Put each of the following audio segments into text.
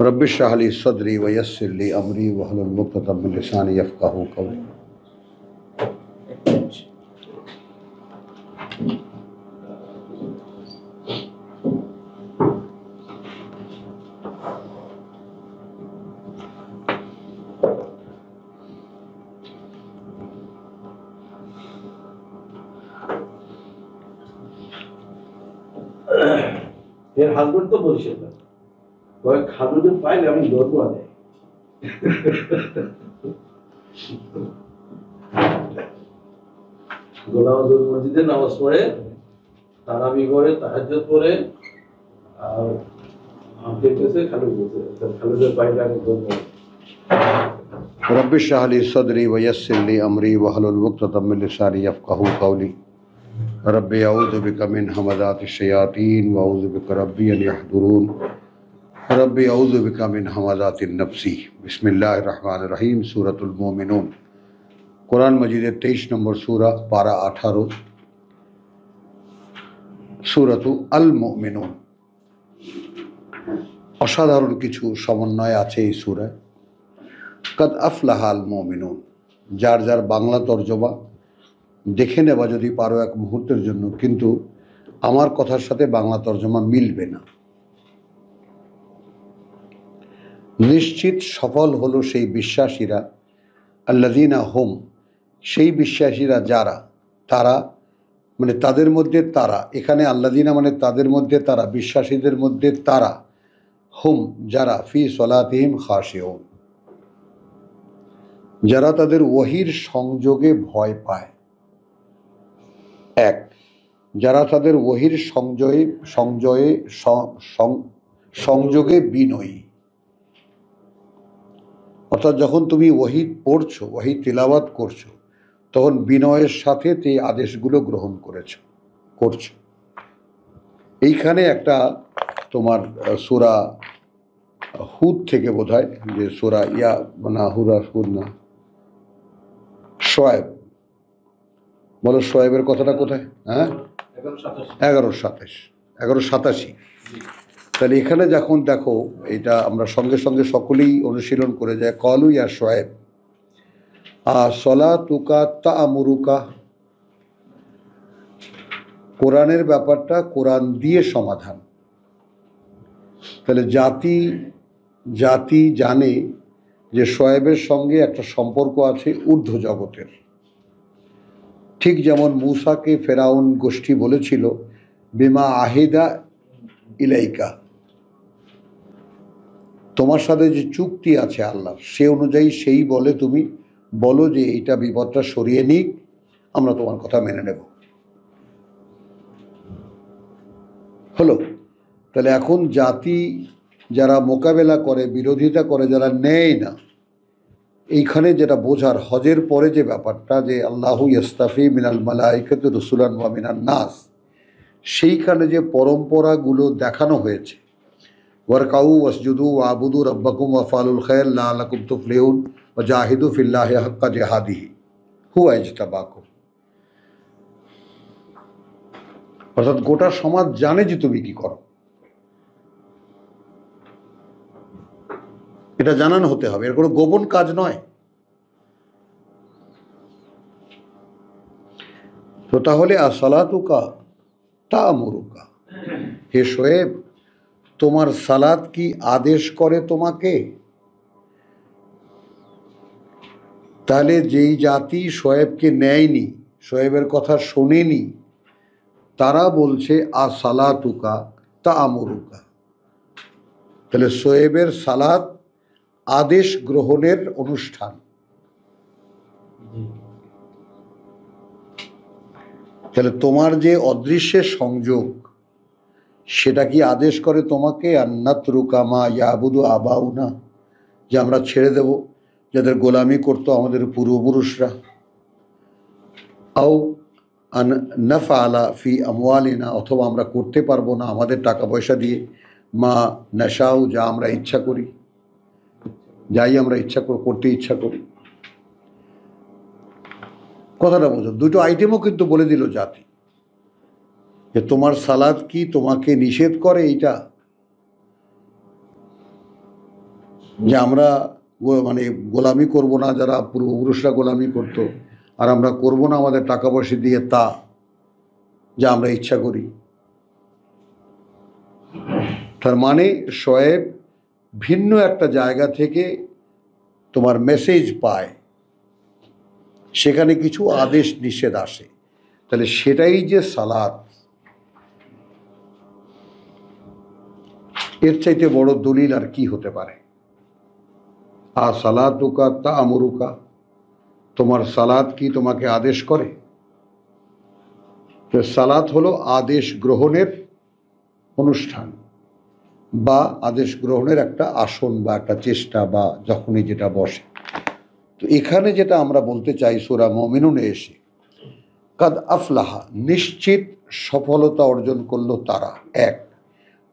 Rabbi इश्रह ली सदरी व यस्सिर ली अमरी वहलुल उक़दतम मिन लिसानी यफ़क़हू क़ौली। এর হাজবেন্ড তো বলছে না ওই খাদুদের পাইলে আমি ধরবো আনে গোলামজুর মসজিদে নামাজ পড়ে তারাবি করে তাহাজ্জুদ পড়ে আর আমাকে কাছে খালু বলছে খালুদের পাইলে আমি ধরবো। रब्बि इश्रह ली सदरी व यस्सिर ली अमरी वहलुल उक़दतम मिन लिसानी यफ़क़हू क़ौली। रब्बि अऊज़ु बिका मिन हमज़ातिश शयातीन व अऊज़ु बिका रब्बी अन यहदुरून। रब्बि अऊज़ु बिका मिन हमज़ातिन नफ्सी। बिस्मिल्लाहिर रहमानिर रहीम। सूरतुल मोमिनून, कुरान मजीদের 23 নম্বর सूरा, पारा 18, सूरतु अल मोमिनून। অসাধারণ কিছু সমন্বয় আছে এই সূরায়। কদ আফলাহাল মুমিনুন, যার যার বাংলা তর্জমা দেখে নেবা যদি পারো এক মুহূর্তের জন্য, কিন্তু আমার কথার সাথে বাংলা তর্জমা মিলবে না। নিশ্চিত সফল হলো সেই বিশ্বাসীরা, আল্লাযীনা হুম, সেই বিশ্বাসীরা যারা, তারা মানে তাদের মধ্যে তারা, এখানে আল্লাযীনা মানে তাদের মধ্যে তারা, বিশ্বাসীদের মধ্যে তারা, হুম যারা, ফি সলাতিহিম খাশিউন, যারা তাদের ওহীর সংযোগে ভয় পায়। এক, যারা তাদের ওহীর সংযোগে বিনয়ী, অর্থাৎ যখন তুমি ওহী পড়ছো, ওহী তিলাওয়াত করছো, তখন বিনয়ের সাথে এই আদেশগুলো গ্রহণ করছো। এইখানে একটা তোমার সূরা হুদ থেকে বোধহয়, যে সূরা হুদ না, শোয়েব, বলো শোয়েবের কথাটা কোথায়? হ্যাঁ, 1187। তাহলে এখানে যখন দেখো, এটা আমরা সঙ্গে সঙ্গে সকলেই অনুশীলন করে যায়, কলু ইয়া শোয়েব সলাতুকা তা'মুরুকা, কোরআনের ব্যাপারটা কোরআন দিয়ে সমাধান। তাহলে জাতি জানে যে শোয়েবের সঙ্গে একটা সম্পর্ক আছে ঊর্ধ্ব জগতের। ঠিক যেমন মূসাকে ফেরাউন গোষ্ঠী বলেছিল বিমা আহিদা ইলাইকা, তোমার সাথে যে চুক্তি আছে আল্লাহর, সে অনুযায়ী সেই বলে তুমি বলো যে এইটা বিপদটা সরিয়ে নিক, আমরা তোমার কথা মেনে নেব। হলো। তাহলে এখন জাতি যারা মোকাবেলা করে, বিরোধিতা করে, যারা নেয় না, এইখানে যেটা বোঝার, হজের পরে যে ব্যাপারটা, যে আল্লাহু ইয়াস্তাফি মিনাল মালাইকাতি রুসুলান ওয়া মিনান নাস, সেইখানে যে পরম্পরাগুলো দেখানো হয়েছে, ওয়ারকাউ ওয়াসজুদু ওয়াবুদু রাব্বাকুম ওয়াফআলুল খায়র লাআল্লাকুম তুফলিহুন ওয়া জাহিদু ফিল্লাহি হাক্কা জিহাদিহি হুয়া ইজতাবাকুম, অর্থাৎ গোটা সমাজ জানে যে তুমি কি করো, এটা জানানো হতে হবে, এর কোনো গোপন কাজ নয়। তো তাহলে আসলাতুকা তা'মুরুকা, হে শোয়েব, তোমার সালাত কি আদেশ করে তোমাকে? তাহলে যেই জাতি শোয়েবকে নেয়নি, শোয়েবের কথা শোনেনি, তারা বলছে আসলাতুকা তা'মুরুকা। তাহলে শোয়েবের সালাত আদেশ গ্রহণের অনুষ্ঠান। তাহলে তোমার যে অদৃশ্যের সংযোগ, সেটা কি আদেশ করে তোমাকে আন্নাতরুকা মা ইয়াবুদু আবাউনা, যে আমরা ছেড়ে দেব যাদের গোলামি করতো আমাদের পূর্বপুরুষরা, আও আন নাফআলা ফি আমওয়ালিনা, অথবা আমরা করতে পারবো না আমাদের টাকা পয়সা দিয়ে, মা নাশাউ, যা আমরা ইচ্ছা করি, যাই আমরা করতে ইচ্ছা করি। কথাটা বোঝো, দুটো আইটেমও কিন্তু বলে দিল জাতি, যে তোমার সালাদ কি তোমাকে নিষেধ করে এইটা? যে আমরা মানে গোলামি করব না, যারা পূর্বপুরুষরা গোলামি করতো, আর আমরা করব না আমাদের টাকা পয়সা দিয়ে তা যা আমরা ইচ্ছা করি। তার মানে শোয়েব ভিন্ন একটা জায়গা থেকে তোমার মেসেজ পায়, সেখানে কিছু আদেশ নিষেধ আসে, তাহলে সেটাই যে সালাত, এর চাইতে বড় দলিল আর কি হতে পারে? আ সালাতুকা তা আমরুকা, তোমার সালাত কি তোমাকে আদেশ করে? তো সালাত হলো আদেশ গ্রহণের অনুষ্ঠান বা আদেশ গ্রহণের একটা আসন বা একটা চেষ্টা, বা যখনই যেটা বসে। তো এখানে যেটা আমরা বলতে চাই সূরা মুমিনুনে এসে, কাদ আফলাহা, নিশ্চিত সফলতা অর্জন করলো তারা, এক,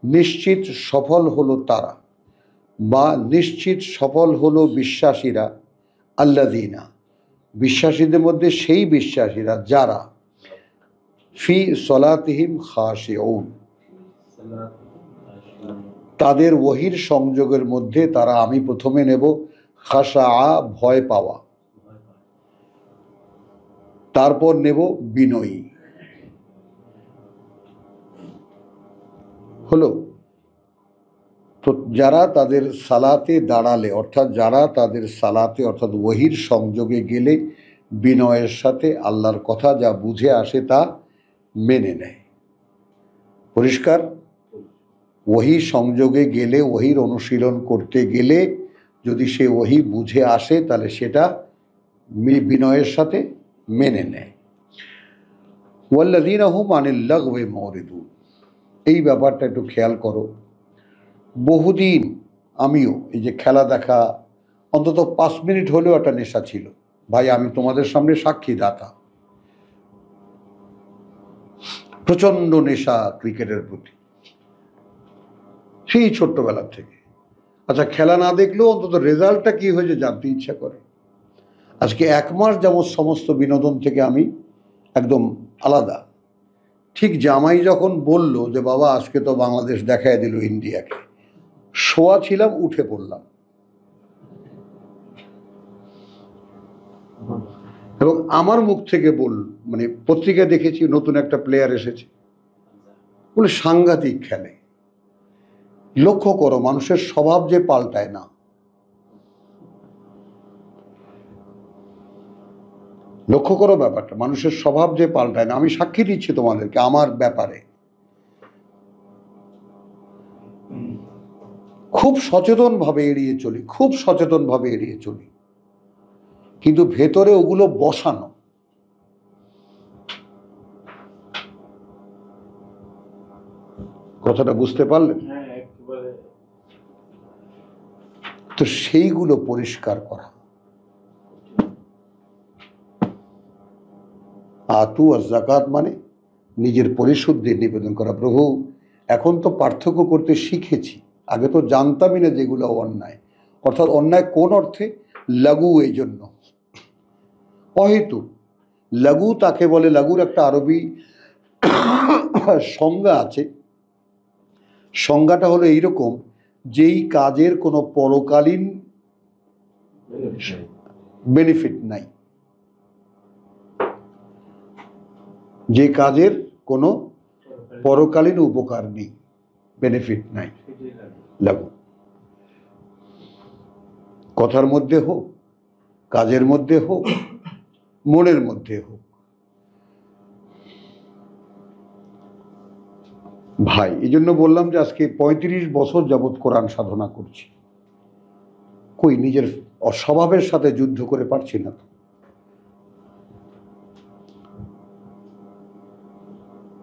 নিশ্চিত সফল হলো তারা, বা নিশ্চিত সফল হলো বিশ্বাসীরা, আল্লাযীনা, বিশ্বাসীদের মধ্যে সেই বিশ্বাসীরা যারা ফি সলাতিহিম খাশিউন, তাদের ওহির সংযোগের মধ্যে তারা, আমি প্রথমে নেব খাশা, ভয় পাওয়া, তারপর নেব বিনয়ী। হলো তো যারা তাদের সালাতে দাঁড়ালে, অর্থাৎ যারা তাদের সালাতে অর্থাৎ ওহির সংযোগে গেলে বিনয়ের সাথে আল্লাহর কথা যা বুঝে আসে তা মেনে নেয়। পরিষ্কার? ওহি সংযোগে গেলে, ওহির অনুশীলন করতে গেলে যদি সে ওহি বুঝে আসে, তাহলে সেটা বিনয়ের সাথে মেনে নেয়। ওয়াল্লাযীনা হুম আনিল লাগওয়ি মুরিদুন, এই ব্যাপারটা একটু খেয়াল করো। বহুদিন আমিও এই যে খেলা দেখা, অন্তত 5 মিনিট হলেও একটা নেশা ছিল। ভাই আমি তোমাদের সামনে সাক্ষী দাতা, প্রচণ্ড নেশা ক্রিকেটের প্রতি, সেই ছোট্টবেলার থেকে। আচ্ছা, খেলা না দেখলেও অন্তত রেজাল্টটা কী হয়েছে জানতে ইচ্ছা করে। আজকে 1 মাস যাবৎ সমস্ত বিনোদন থেকে আমি একদম আলাদা। ঠিক জামাই যখন বলল যে বাবা আজকে তো বাংলাদেশ দেখায় দিল ইন্ডিয়াকে, শোয়া ছিলাম, উঠে পড়লাম, এবং আমার মুখ থেকে মানে পত্রিকা দেখেছি নতুন একটা প্লেয়ার এসেছে, বলে সাংঘাতিক খেলে। লক্ষ্য করো মানুষের স্বভাব যে পাল্টায় না, লক্ষ্য করো ব্যাপারটা, মানুষের স্বভাব যে পাল্টায় না। আমি সাক্ষী দিচ্ছি তোমাদেরকে আমার ব্যাপারে। খুব সচেতনভাবে এড়িয়ে চলি, খুব সচেতনভাবে এড়িয়ে চলি, কিন্তু ভেতরে ওগুলো বসানো। কথাটা বুঝতে পারলেন? তো সেইগুলো পরিষ্কার করা। আতু আর যাকাত মানে নিজের পরিশুদ্ধি নিবেদন করা। প্রভু এখন তো পার্থক্য করতে শিখেছি, আগে তো জানতামই না যেগুলো অন্যায়। অর্থাৎ অন্যায় কোন অর্থে? লাগু, এই জন্য অহেতুক। লাগু তাকে বলে, লাগুর একটা আরবি সংজ্ঞা আছে। সংজ্ঞাটা হলো এইরকম, যেই কাজের কোনো পরকালীন বেনিফিট নাই, যে কাজের কোনো পরকালীন উপকার নেই, বেনিফিট নাই, লাগু। কথার মধ্যে হোক, কাজের মধ্যে হোক, মনের মধ্যে হোক। ভাই এই জন্য বললাম যে আজকে 35 বছর যাবৎ কোরআন সাধনা করছি, কই নিজের অস্বভাবের সাথে যুদ্ধ করে পারছি না।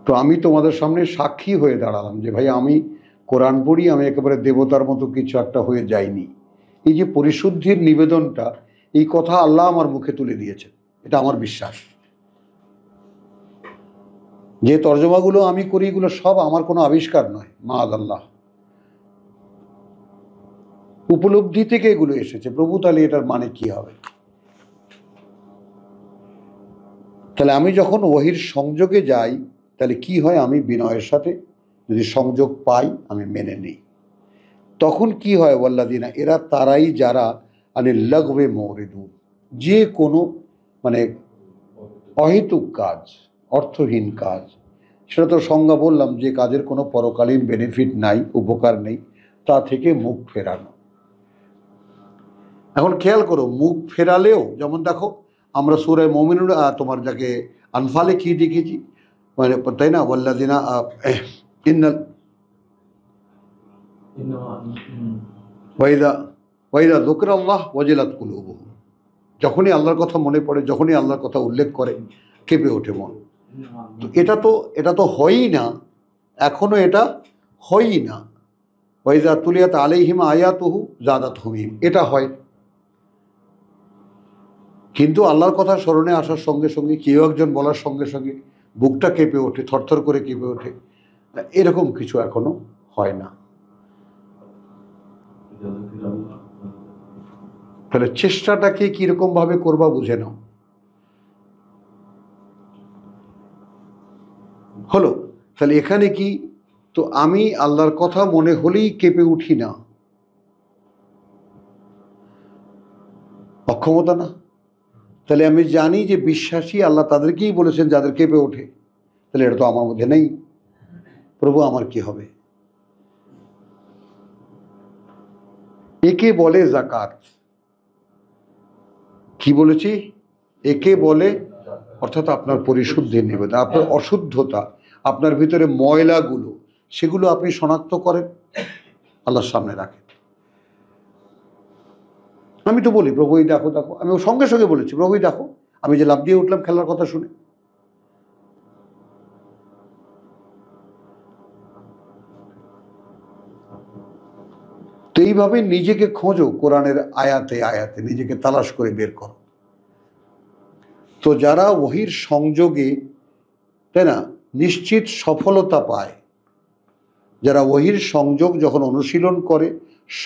তো আমি তোমাদের সামনে সাক্ষী হয়ে দাঁড়ালাম যে ভাই আমি কোরআন পড়ি, আমি একেবারে দেবতার মতো কিছু একটা হয়ে যাইনি। এই যে পরিশুদ্ধির নিবেদনটা, এই কথা আল্লাহ আমার মুখে তুলে দিয়েছেন, এটা আমার বিশ্বাস। যে তর্জমাগুলো আমি করি এগুলো সব আমার কোনো আবিষ্কার নয়, মাআল্লাহ, উপলব্ধি থেকে এগুলো এসেছে। প্রভু তাহলে এটার মানে কি হবে? তাহলে আমি যখন ওহির সংযোগে যাই, তাহলে কি হয়? আমি বিনয়ের সাথে যদি সংযোগ পাই, আমি মেনে নিই। তখন কি হয় ওয়াল্লাযিনা, এরা তারাই যারা আনিল লাগওয়ে মুরিদুন, যে কোনো মানে অহেতুক কাজ, অর্থহীন কাজ, সেটা তো সংজ্ঞা বললাম, যে কাজের কোনো পরকালীন বেনিফিট নাই, উপকার নেই, তা থেকে মুখ ফেরানো। এখন খেয়াল করো, মুখ ফেরালেও যেমন দেখো আমরা সূরা মুমিনুন তোমার যাকে আনফালে কি দেখেছি, মানে তাই না, ওয়াল্লাযিনা ইন্নাল ওয়াইদা ওয়াইদা যুকরাল্লাহ ওয়াজিলাত কুলুবুহুম, যখনই আল্লাহর কথা মনে পড়ে, যখনই আল্লাহর কথা উল্লেখ করে কেঁপে ওঠে মন। তো এটা তো হয়ই না, এখনো এটা হয়ই না। ওয়াইদা তুলিয়াত আলাইহিম আয়াতুহু জাদাতহুম, এটা হয়। কিন্তু আল্লাহর কথা স্মরণে আসার সঙ্গে সঙ্গে, কেউ একজন বলার সঙ্গে সঙ্গে বুকটা কেঁপে ওঠে, থরথর করে কেঁপে ওঠে, এরকম কিছু এখনো হয় না। তাহলে চেষ্টাটাকে কিরকম ভাবে করবা বুঝে নাও। হলো, তাহলে এখানে কি, তো আমি আল্লাহর কথা মনে হলেই কেঁপে উঠি না, অক্ষমতা না? তাহলে আমি জানি যে বিশ্বাসী আল্লাহ তাদেরকেই বলেছেন যাদের কেঁপে ওঠে, তাহলে এটা তো আমার মধ্যে নেই, প্রভু আমার কি হবে? একে বলে যাকাত। কি বলেছি? একে বলে, অর্থাৎ আপনার পরিশুদ্ধির নিবেদন, আপনার অশুদ্ধতা, আপনার ভিতরে ময়লাগুলো, সেগুলো আপনি শনাক্ত করেন, আল্লাহর সামনে রাখেন। আমি তো বলি প্রভু দেখো দেখো, আমি সঙ্গে সঙ্গে বলেছি প্রভু দেখো, আমি যে লাফ দিয়ে উঠলাম খেলার কথা শুনে। তো এইভাবে নিজেকে খোঁজো, কোরআনের আয়াতে আয়াতে নিজেকে তালাশ করে বের করো। তো যারা ওহির সংযোগে, তাই না, নিশ্চিত সফলতা পায়, যারা ওহির সংযোগ যখন অনুশীলন করে,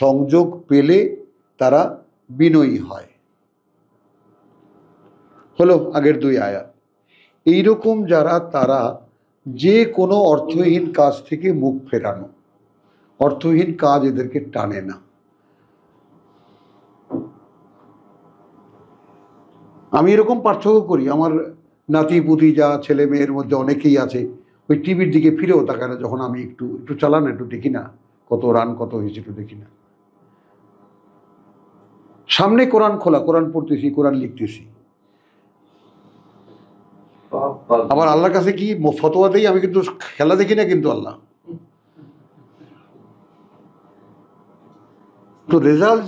সংযোগ পেলে তারা বিনয়ী হয়। হলো আগের দুই আয়াত। এইরকম যারা, তারা যে কোনো অর্থহীন কাজ থেকে মুখ ফেরানো, অর্থহীন কাজ এদেরকে টানে না। আমি এরকম পার্থক্য করি, আমার নাতি পুতি যা ছেলে মেয়ের মধ্যে অনেকেই আছে, ওই টিভির দিকে ফিরেও তাকায় না যখন আমি একটু একটু চালান, একটু দেখি না কত রান কত হয়েছে, একটু দেখি না। সামনে কোরআন খোলা, কোরআন পড়তেছি, কোরআন লিখতেছি, আবার আল্লাহর কাছে কি ফতোয়া দেই, আমি কিন্তু খেলা দেখি না কিন্তু আল্লাহ। তো রেজাল্ট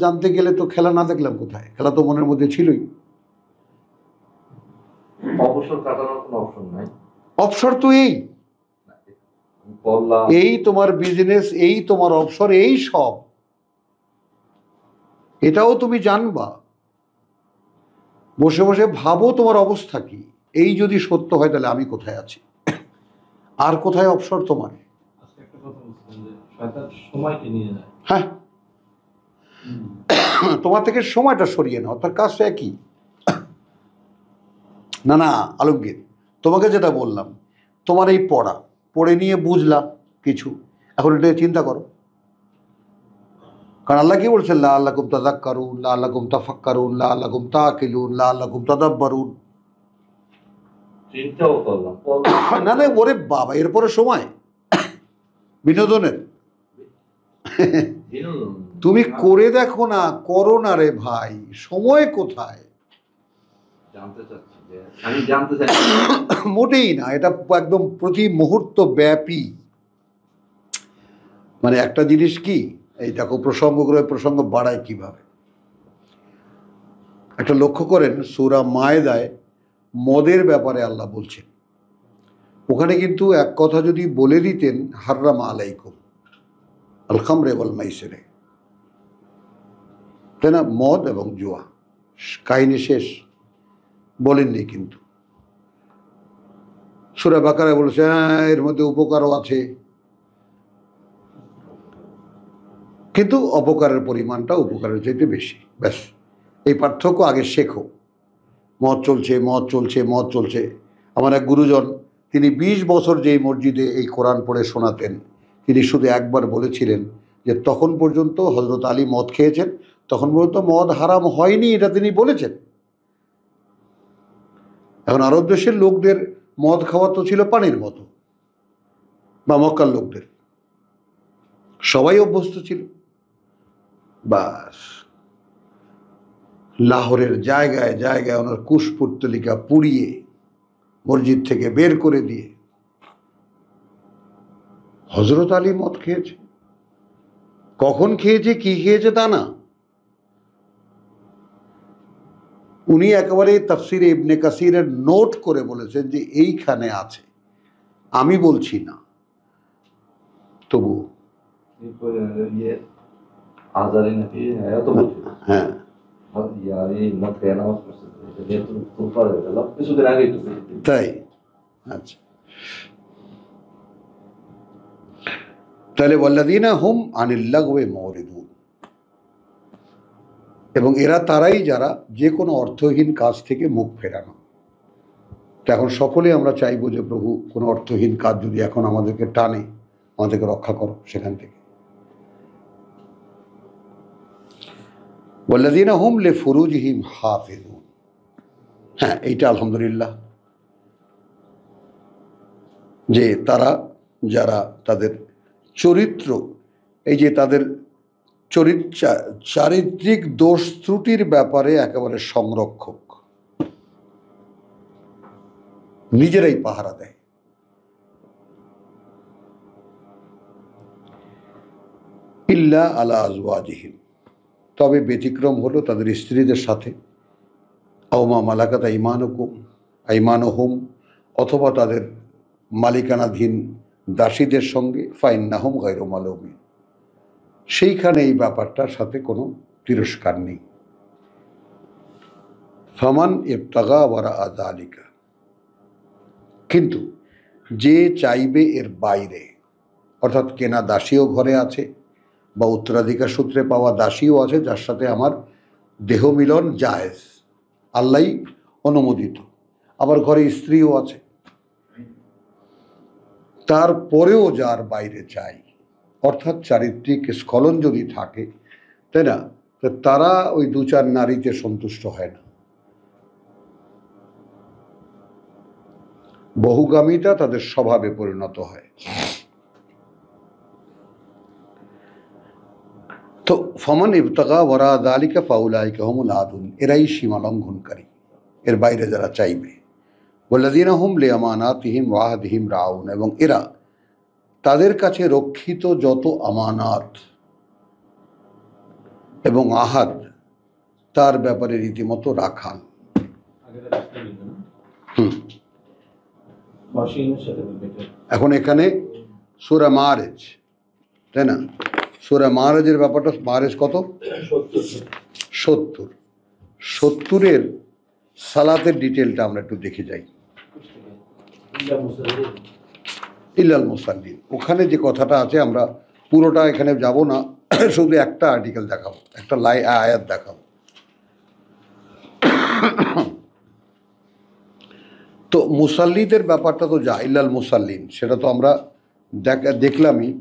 জানতে গেলে তো খেলা না দেখলাম কোথায়? খেলা তো মনের মধ্যে ছিলই। অবসর কাটানোর কোনো অপশন নাই। অবসর তো এই তোমার বিজনেস, এই তোমার অবসর, এই সব, এটাও তুমি জানবা। বসে বসে ভাবো তোমার অবস্থা কি। এই যদি সত্য হয় তাহলে আমি কোথায় আছি, আর কোথায় অবসর তোমার? একটা কথা বলছিলেন যে শয়তান সময়কে নিয়ে যায়। হ্যাঁ, তোমার থেকে সময়টা সরিয়ে নাও, তার কাজটা একই। না না আলমগীর, তোমাকে যেটা বললাম, তোমার এই পড়ে নিয়ে বুঝলাম কিছু, এখন এটা চিন্তা করো। কারণ আল্লাহ কি বলছেন, লাআল্লাকুম তাযাক্কারুন, লাআল্লাকুম তাফাক্কারুন, লাআল্লাকুম তাআকিলুন, লাআল্লাকুম তাদাব্বারুন। চিন্তাও করলাম না না, ওরে বাবা, এরপরে সময় বিনোদনের। তুমি করে দেখো না, করো না রে ভাই, সময় কোথায়? আমি জানতে চাই। মোটেই না, এটা একদম প্রতি মুহূর্ত ব্যাপী। মানে একটা জিনিস কি, এই দেখো প্রসঙ্গ বাড়ায় কিভাবে। একটা লক্ষ্য করেন, সূরা মায়েদায় মদের ব্যাপারে আল্লাহ বলছেন, ওখানে কিন্তু এক কথা যদি বলে দিতেন, হাররামা আলাইকুম আল খামরে ওয়াল মাইসিরে, তাই না, মদ এবং জুয়া, কাহিনী শেষ, বলেননি। কিন্তু সূরা বাকারায় বলেছে হ্যাঁ এর মধ্যে উপকারও আছে, কিন্তু অপকারের পরিমাণটা উপকারের চাইতে বেশি। ব্যাস, এই পার্থক্য আগে শেখো। মদ চলছে। আমার এক গুরুজন, তিনি 20 বছর যেই মসজিদে এই কোরআন পড়ে শোনাতেন, তিনি শুধু একবার বলেছিলেন যে তখন পর্যন্ত হজরত আলী মদ খেয়েছেন, তখন পর্যন্ত মদ হারাম হয়নি, এটা তিনি বলেছেন। এখন আরব দেশের লোকদের মদ খাওয়া তো ছিল পানির মতো, বা মক্কার লোকদের সবাই অভ্যস্ত ছিল। বাস লাহোরের জায়গায় জায়গায় ওনার কুশপুত্তলিকা পুড়িয়ে মসজিদ থেকে বের করে দিয়ে হজরত আলী মদ খেয়েছে। কখন খেয়েছে, কি খেয়েছে তা না, উনি একেবারে তাফসিরে ইবনে কাসিরের নোট করে বলেছেন যে এইখানে আছে, আমি বলছি না। তবু আজারি নাকি এত বলছি হ্যাঁ, ইয়ারি মত খেয়ে নামাজ পড়ছে, এটা নিয়ে তো খুব পরে হয়ে গেল, কিছুদিন আগে একটু তাই আচ্ছা। তাহলে ওয়াল্লাযীনা হুম আনিল লাগওয়ি মুরিদুন, এবং এরা তারাই যারা যে কোনো অর্থহীন কাজ থেকে মুখ ফেরানো। তো এখন সকলে আমরা চাইবো যে প্রভু কোনো অর্থহীন কাজ যদি এখন আমাদেরকে টানে, আমাদেরকে রক্ষা করো সেখান থেকে। ওয়াল্লাযীনা হুম লিফুরুজিহিম হাফিজুন, হ্যাঁ এইটা আলহামদুলিল্লাহ, যে তারা যারা তাদের চরিত্র, এই যে তাদের চারিত্রিক দোষ ত্রুটির ব্যাপারে একেবারে সংরক্ষক, নিজেরাই পাহারা দেয়। ইল্লা আলা আজওয়াজিহিম, তবে ব্যতিক্রম হলো তাদের স্ত্রীদের সাথে, আওমা মালাকাত আইমানুহুম, অথবা তাদের মালিকানাধীন দাসীদের সঙ্গে, ফাইন্নাহুম গায়রু মালুমিন, সেইখানে এই ব্যাপারটার সাথে কোনো তিরস্কার নেই। ফামান ইবতাগা ওয়ারা যালিকা, কিন্তু যে চাইবে এর বাইরে, অর্থাৎ কেনা দাসীও ঘরে আছে, বা উত্তরাধিকার সূত্রে পাওয়া দাসীও আছে যার সাথে আমার দেহ মিলন জায়েজ, আল্লাহই অনুমোদিত, আবার ঘরে স্ত্রীও আছে, তারপরেও যার বাইরে চাই, অর্থাৎ চারিত্রিক স্খলন যদি থাকে, তাই না, তো তারা ওই দু চার নারীতে সন্তুষ্ট হয় না। বহুগামিতা তাদের স্বভাবে পরিণত হয়। তো ফমান ইবতাগা ওয়ারা যালিকা ফাউলাইকা হুমুল আদুন, এরাই সীমা লঙ্ঘনকারী, এর বাইরে যারা চাইবে। ওয়াল্লাযীনা হুম লিআমানাতিহিম ওয়া আহদিহিম রাউন, এবং এরা তাদের কাছে রক্ষিত যত আমানাত এবং আহাদ, তার ব্যাপারে রীতিমতো রাখাল। এখন এখানে সূরা মারেজ, তাই না, সূরা মারেজের ব্যাপারটা, মারেজ কত, 70, 70-এর সালাতের ডিটেলটা আমরা একটু দেখে যাই। ইল্লাল মুসাল্লিন, ওখানে যে কথাটা আছে আমরা পুরোটা এখানে যাব না, শুধু একটা আর্টিকেল দেখাবো, একটা আয়াত দেখাবো। তো মুসাল্লিদের ব্যাপারটা তো যা ইল্লাল মুসাল্লিন, সেটা তো আমরা দেখলামই,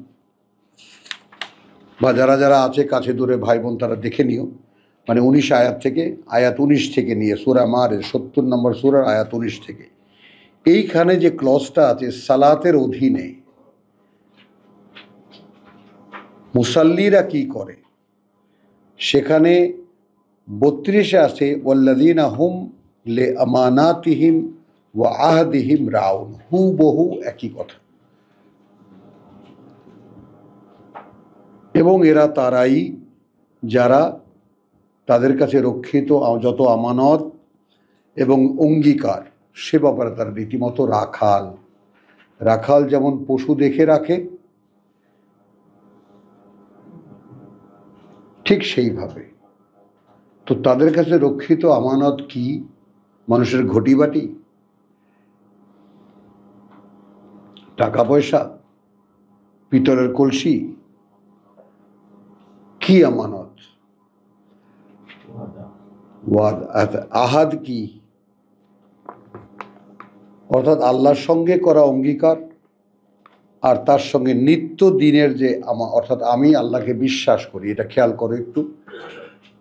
বা যারা যারা আছে কাছে দূরে ভাই বোন তারা দেখে নিও, মানে 19 আয়াত থেকে, আয়াত 19 থেকে নিয়ে সূরা মারের 70 নম্বর সূরার আয়াত 19 থেকে এইখানে যে ক্লজটা আছে সালাতের অধীনে মুসাল্লিরা কি করে, সেখানে 32-এ আছে ওয়াল্লাযীনা হুম লিআমানাতিহিম ওয়া আহদিহিম রাউন, হুবহু একই কথা। এবং এরা তারাই যারা তাদের কাছে রক্ষিত যত আমানত এবং অঙ্গীকার, সে ব্যাপারে তারা রীতিমতো রাখাল। রাখাল যেমন পশু দেখে রাখে, ঠিক সেইভাবে তো তাদের কাছে রক্ষিত আমানত কি, মানুষের ঘটি বাটি, টাকা পয়সা, পিতলের কলসি, কি আমানত, আহাদ কি, অর্থাৎ আল্লাহর সঙ্গে করা অঙ্গীকার, আর তার সঙ্গে নিত্য দিনের যে অর্থাৎ আমি আল্লাহকে বিশ্বাস করি, এটা খেয়াল করো একটু।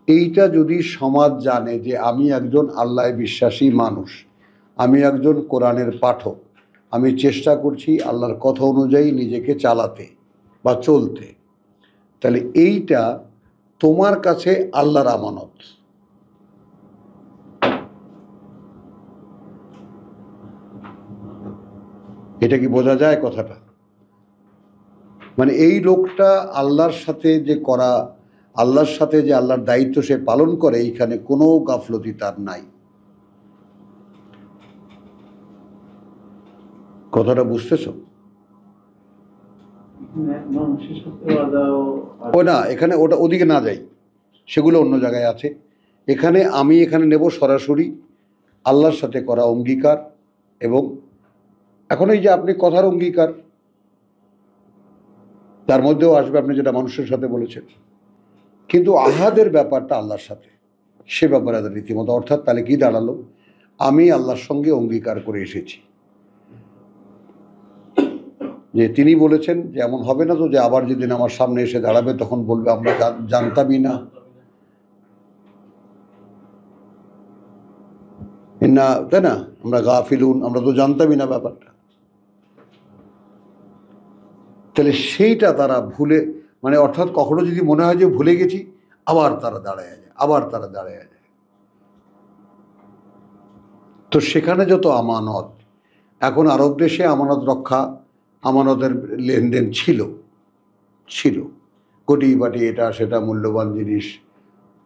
এইটা যদি সমাজ জানে যে আমি একজন আল্লাহ বিশ্বাসী মানুষ, আমি একজন কোরআনের পাঠক, আমি চেষ্টা করছি আল্লাহর কথা অনুযায়ী নিজেকে চালাতে বা চলতে, তাহলে এইটা তোমার কাছে আল্লাহর আমানত। এটা কি বোঝা যায় কথাটা? মানে এই লোকটা আল্লাহর সাথে যে করা, আল্লাহর সাথে যে আল্লাহর দায়িত্ব সে পালন করে, এইখানে কোনো গাফলতি তার নাই। কথাটা বুঝতেছো? ও না, এখানে ওটা ওদিকে না যাই, সেগুলো অন্য জায়গায় আছে। আমি এখানে নেব সরাসরি আল্লাহর সাথে করা অঙ্গীকার, এবং এখন এই যে আপনি কথার অঙ্গীকার, তার মধ্যেও আসবে আপনি যেটা মানুষের সাথে বলেছেন, কিন্তু আহাদের ব্যাপারটা আল্লাহর সাথে, সে ব্যাপারে রীতিমতো। অর্থাৎ তাহলে কি দাঁড়ালো? আমি আল্লাহর সঙ্গে অঙ্গীকার করে এসেছি যে তিনি বলেছেন যে এমন হবে না তো যে আবার যেদিন আমার সামনে এসে দাঁড়াবে তখন বলবে আমরা জানতামই না, না তাই না, আমরা গাফিলুন, আমরা তো জানতামই না ব্যাপারটা। তাহলে সেইটা তারা ভুলে, মানে অর্থাৎ কখনো যদি মনে হয় যে ভুলে গেছি, আবার তারা দাঁড়ায় যায়। তো সেখানে যত আমানত, এখন আরব দেশে আমানত রক্ষা, আমানতের লেনদেন ছিল, কোটি বাটি এটা সেটা মূল্যবান জিনিস,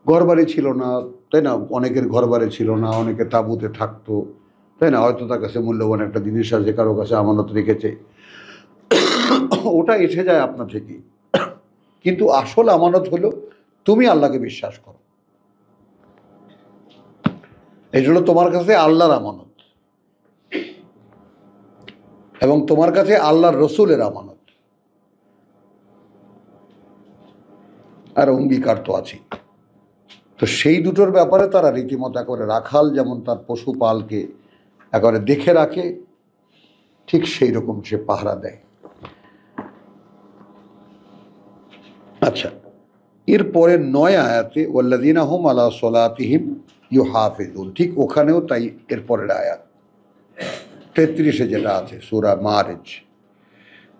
ঘরবাড়ি ছিল না, তাই না, অনেকের ঘরবাড়ি ছিল না, অনেকে তাঁবুতে থাকতো, তাই না, হয়তো তার কাছে মূল্যবান একটা জিনিস আছে, কারো কাছে আমানত রেখেছে, ওটা এসে যায় আপনার থেকেই। কিন্তু আসল আমানত হলো তুমি আল্লাহকে বিশ্বাস করো, এটা হলো তোমার কাছে আল্লাহর আমানত, এবং তোমার কাছে আল্লাহর রসুলের আমানত, আর অঙ্গীকার তো আছে। তো সেই দুটোর ব্যাপারে তারা রীতিমতো করে রাখাল যেমন তার পশুপালকে একেবারে দেখে রাখে, ঠিক সেই রকম সে পাহারা দেয়। আচ্ছা, এরপরে 9 আয়াতে ওয়াল্লাযীনা হুম আলা সলাতিহিম ইউহাফিজুন, ঠিক ওখানেও তাই এরপরের আয়াত 33-এ যেটা আছে সূরা মারিজ,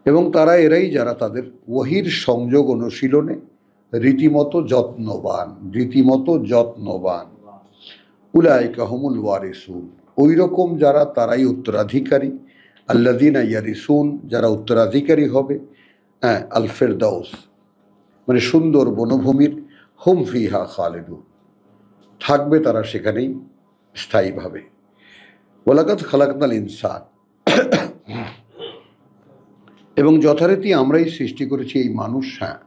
এবং এরাই যারা তাদের ওহীর সংযোগ অনুশীলনে রীতিমতো যত্নবান। উলাইকা হুমুল ওয়ারিসুন, ওই রকম যারা, তারাই উত্তরাধিকারী। আল্লাযীনা ইয়ারিসুন, যারা উত্তরাধিকারী হবে, হ্যাঁ, আল ফিরদাউস, মানে সুন্দর বনভূমির, হুম ফিহা খালিদুন, থাকবে তারা সেখানেই স্থায়ীভাবে। ওয়ালাকাদ খালাকনাল ইনসান, এবং যথারীতি আমরাই সৃষ্টি করেছি এই মানুষ। হ্যাঁ,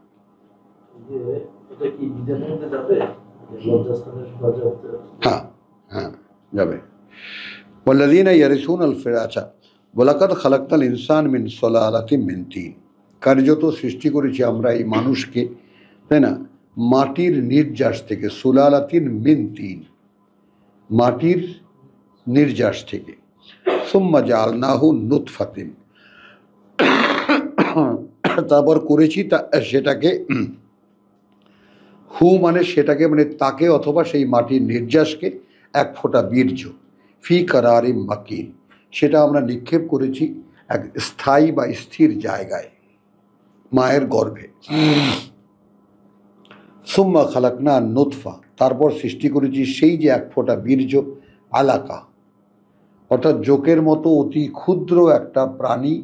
হ্যাঁ হ্যাঁ যাবে। ওয়াল্লাযীনা ইয়ারিসুন আল ফিরদাউস, আচ্ছা, ওয়ালাকাদ খালাকনাল ইনসান মিন সুলালাতিন মিন তিন, কার্যত সৃষ্টি করেছি আমরা এই মানুষকে, তাই না, মাটির নির্যাস থেকে, সুলালাতিন মিন তিন, মাটির নির্যাস থেকে, সুম্মা জাআলনাহু নুতফাতিন, তারপর করেছি সেটাকে, মানে সেটাকে, মানে তাকে অথবা সেই মাটির নির্যাসকে এক ফোঁটা বীর্য, ফি কারারিম মাকিন, সেটা আমরা নিক্ষেপ করেছি এক স্থায়ী বা স্থির জায়গায়, মায়ের গর্ভে। সুম্মা খালাকনা নুতফা, তারপর সৃষ্টি করেছি সেই যে এক ফোঁটা বীর্য, আলাকা, অর্থাৎ জোকের মতো অতি ক্ষুদ্র একটা প্রাণী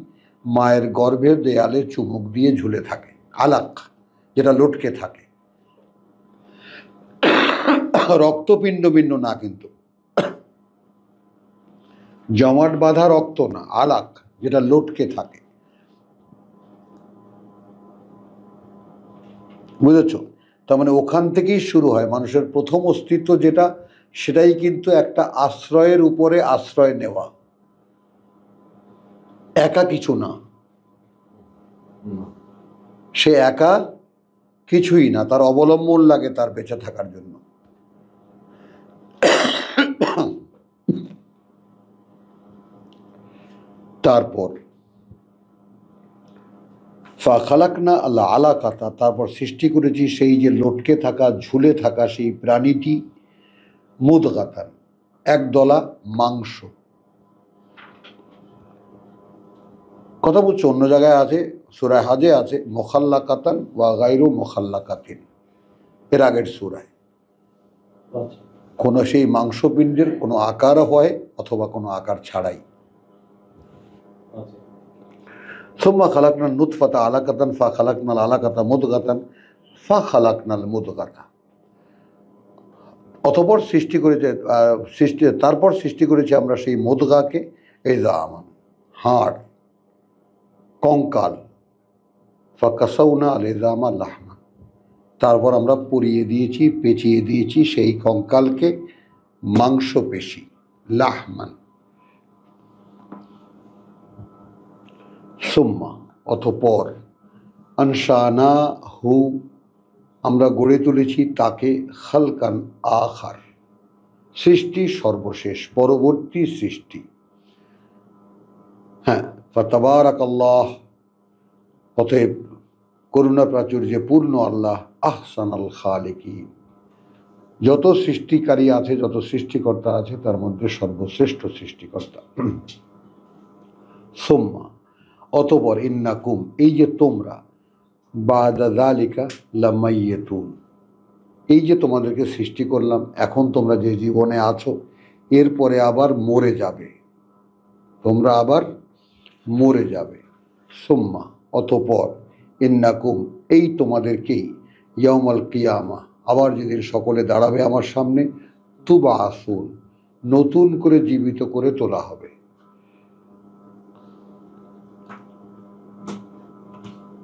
মায়ের গর্ভের দেয়ালে চুমুক দিয়ে ঝুলে থাকে, আলাক, যেটা লটকে থাকে, রক্তপিণ্ড না, কিন্তু জমাট বাঁধা রক্ত না, আলাক, যেটা লটকে থাকে, বুঝেছ? তার মানে ওখান থেকেই শুরু হয় মানুষের প্রথম অস্তিত্ব, যেটা, সেটাই কিন্তু একটা আশ্রয়ের উপরে আশ্রয় নেওয়া, একা কিছু না, সে একা কিছুই না, তার অবলম্বন লাগে তার বেঁচে থাকার জন্য। তারপর ফা খালাকনা আল্লাহ আলাকাতা, তারপর সৃষ্টি করেছি সেই যে লটকে থাকা ঝুলে থাকা সেই প্রাণীটি, মুদগাতান, একদলা মাংস। কথা বলছো, অন্য জায়গায় আছে, সূরা হাজে আছে মুখাল্লাকাতান ওয়া গায়রু মুখাল্লাকাতিন, এর আগের সূরায়। আচ্ছা। কোনো সেই মাংসপিণ্ডের কোনো আকার হয় অথবা কোনো আকার ছাড়াই। আচ্ছা। সুম্মা খালাকনাল নুতফাতা আলাকাতান ফা খালাকনাল আলাকাতা মুদগাতান ফা খালাকনাল মুদগাতা, অতঃপর তারপর সৃষ্টি করেছি আমরা সেই মুদগাকে ইযামান, হাড়, কঙ্কাল, ফা কাসাউনা আল ইযামা লাহমা, তারপর আমরা পুড়িয়ে দিয়েছি, পেঁচিয়ে দিয়েছি সেই কঙ্কালকে মাংসপেশি, লাহমান। সুম্মা, অতঃপর, আনশানা হু, আমরা গড়ে তুলেছি তাকে, খালকান আখার, সৃষ্টি সর্বশেষ, পরবর্তী সৃষ্টি। হ্যাঁ, ফাতাবারাকাল্লাহ, অতএব করুণা প্রাচুর্যে পূর্ণ আল্লাহ, আহসানাল খালিকিন, যত সৃষ্টিকারী আছে, যত সৃষ্টিকর্তা আছে তার মধ্যে সর্বশ্রেষ্ঠ সৃষ্টিকর্তা। সুম্মা, অতঃপর, ইন্নাকুম, এই যে তোমরা, বাদা যালিকা লামাইয়াতুন, এই যে তোমাদেরকে সৃষ্টি করলাম, এখন তোমরা যে জীবনে আছো, এরপরে আবার মরে যাবে, তোমরা আবার মরে যাবে। সুম্মা, অতঃপর, ইন্নাকুম, এই তোমাদেরকেই, ইয়াউমাল কিয়ামা, আবার যেদিন সকলে দাঁড়াবে আমার সামনে, তুবাসুন, নতুন করে জীবিত করে তোলা হবে।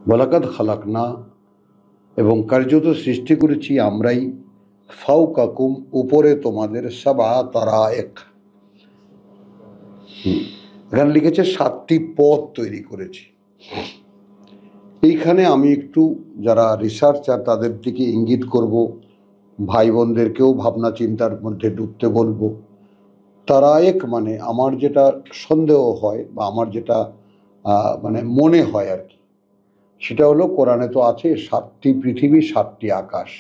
ওয়ালাকাদ খালাকনা, এবং কার্যত সৃষ্টি করেছি আমরাই, ফাওকাকুম, উপরে তোমাদের, সাবআ তারায়েক, এখানে লিখেছে 7টি পথ তৈরি করেছি। এইখানে আমি একটু যারা রিসার্চার তাদের দিকে ইঙ্গিত করব, ভাই বোনদেরকেও ভাবনা চিন্তার মধ্যে ডুবতে বলবো। তারায়েক মানে আমার যেটা সন্দেহ হয় বা আমার যেটা মানে মনে হয় আর কি, সেটা হলো কোরআনে তো আছে 7টি পৃথিবী, 7টি আকাশ।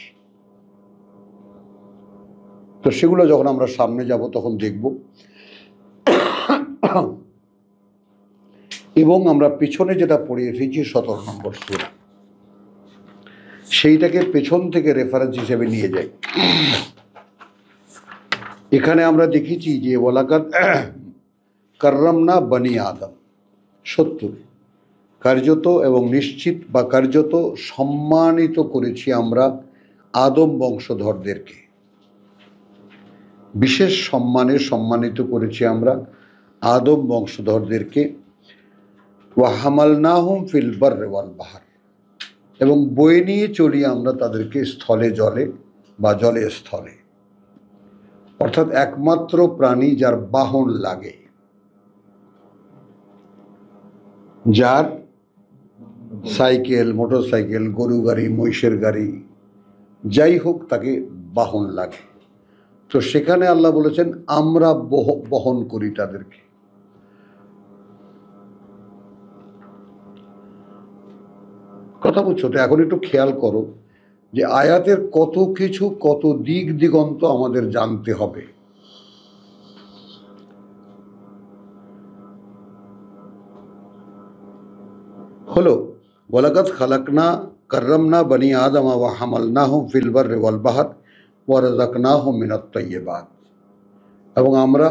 তো সেগুলো যখন আমরা সামনে যাব তখন দেখব। এবং আমরা পেছনে যেটা পড়ে এসেছি 17 নম্বর সূরা, সেইটাকে পেছন থেকে রেফারেন্স হিসেবে নিয়ে যাই। এখানে আমরা দেখেছি যে ওয়ালাকাদ কাররামনা বনি আদম, 70, কার্যত এবং নিশ্চিত বা কার্যত সম্মানিত করেছি আমরা আদম বংশধরদেরকে, বিশেষ সম্মানে সম্মানিত করেছি আমরা আদম বংশধরদেরকে। ওয়া হামালনাহুম ফিল বাররি ওয়াল বাহর, এবং বয়ে নিয়ে চলি আমরা তাদেরকে স্থলে জলে বা জলে স্থলে, অর্থাৎ একমাত্র প্রাণী যার বাহন লাগে, যার সাইকেল, মোটর সাইকেল, গরু গাড়ি, মহিষের গাড়ি, যাই হোক তাকে বাহন লাগে। তো সেখানে আল্লাহ বলেছেন আমরা বহন করি তাদেরকে। কথা বুঝছো তো? এখন একটু খেয়াল করো যে আয়াতের কত কিছু, কত দিক দিগন্ত আমাদের জানতে হবে। হলো ওয়ালাকাদ খালাকনা কাররামনা বনি আদম ওয়া হামালনাহুম ফিল বাররি ওয়াল বাহর ওয়া রাযাকনাহুম মিনাত তাইয়্যিবাত, এবং আমরা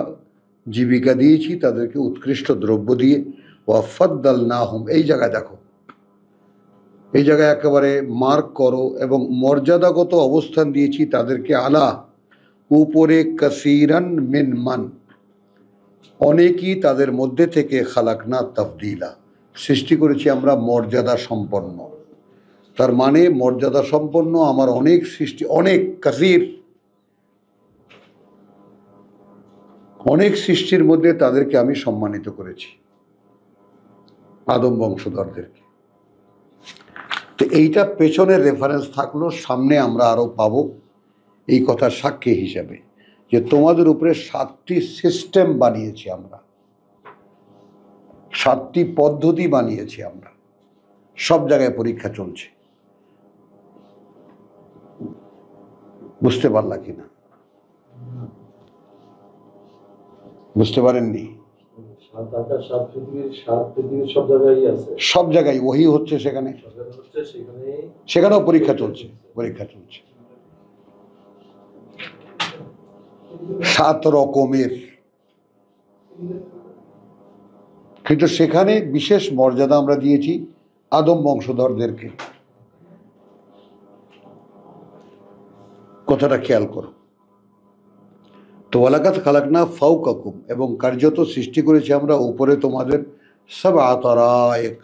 জীবিকা দিয়েছি তাদেরকে উৎকৃষ্ট দ্রব্য দিয়ে। ওয়া ফাদ্দালনাহুম, এই জায়গায় দেখো, এই জায়গায় একেবারে মার্ক করো, এবং মর্যাদাগত অবস্থান দিয়েছি তাদেরকে, আলা, উপরে, কাসীরান মিন মান, অনেকই তাদের মধ্যে থেকে, খালাকনা তাফদীলা, সৃষ্টি করেছি আমরা মর্যাদা সম্পন্ন। তার মানে মর্যাদা সম্পন্ন আমার অনেক সৃষ্টি, অনেক কাসীর, অনেক সৃষ্টির মধ্যে তাদেরকে আমি সম্মানিত করেছি, আদম বংশধরদেরকে। তো এইটা পেছনের রেফারেন্স থাকলো, সামনে আমরা আরো পাবো এই কথার সাক্ষী হিসাবে যে তোমাদের উপরে 7টি সিস্টেম বানিয়েছি আমরা, 7টি পদ্ধতি বানিয়েছি আমরা, সব জায়গায় পরীক্ষা চলছে। বুঝতে পারলা কিনা? বুঝতে পারেননি? সাত আকাশ, সাত পৃথিবীর সব জায়গায় আছে, সব জায়গায় ওহী হচ্ছে, সেখানে সেখানেও পরীক্ষা চলছে, পরীক্ষা চলছে 7 রকমের। কিন্তু সেখানে বিশেষ মর্যাদা আমরা দিয়েছি আদম বংশধরদেরকে। কথাটা খেয়াল করো। তো ওয়ালাকাত খালাকনা ফাওকাকুম, এবং কার্যত সৃষ্টি করেছি আমরা উপরে তোমাদের সাবআ তারায়েক,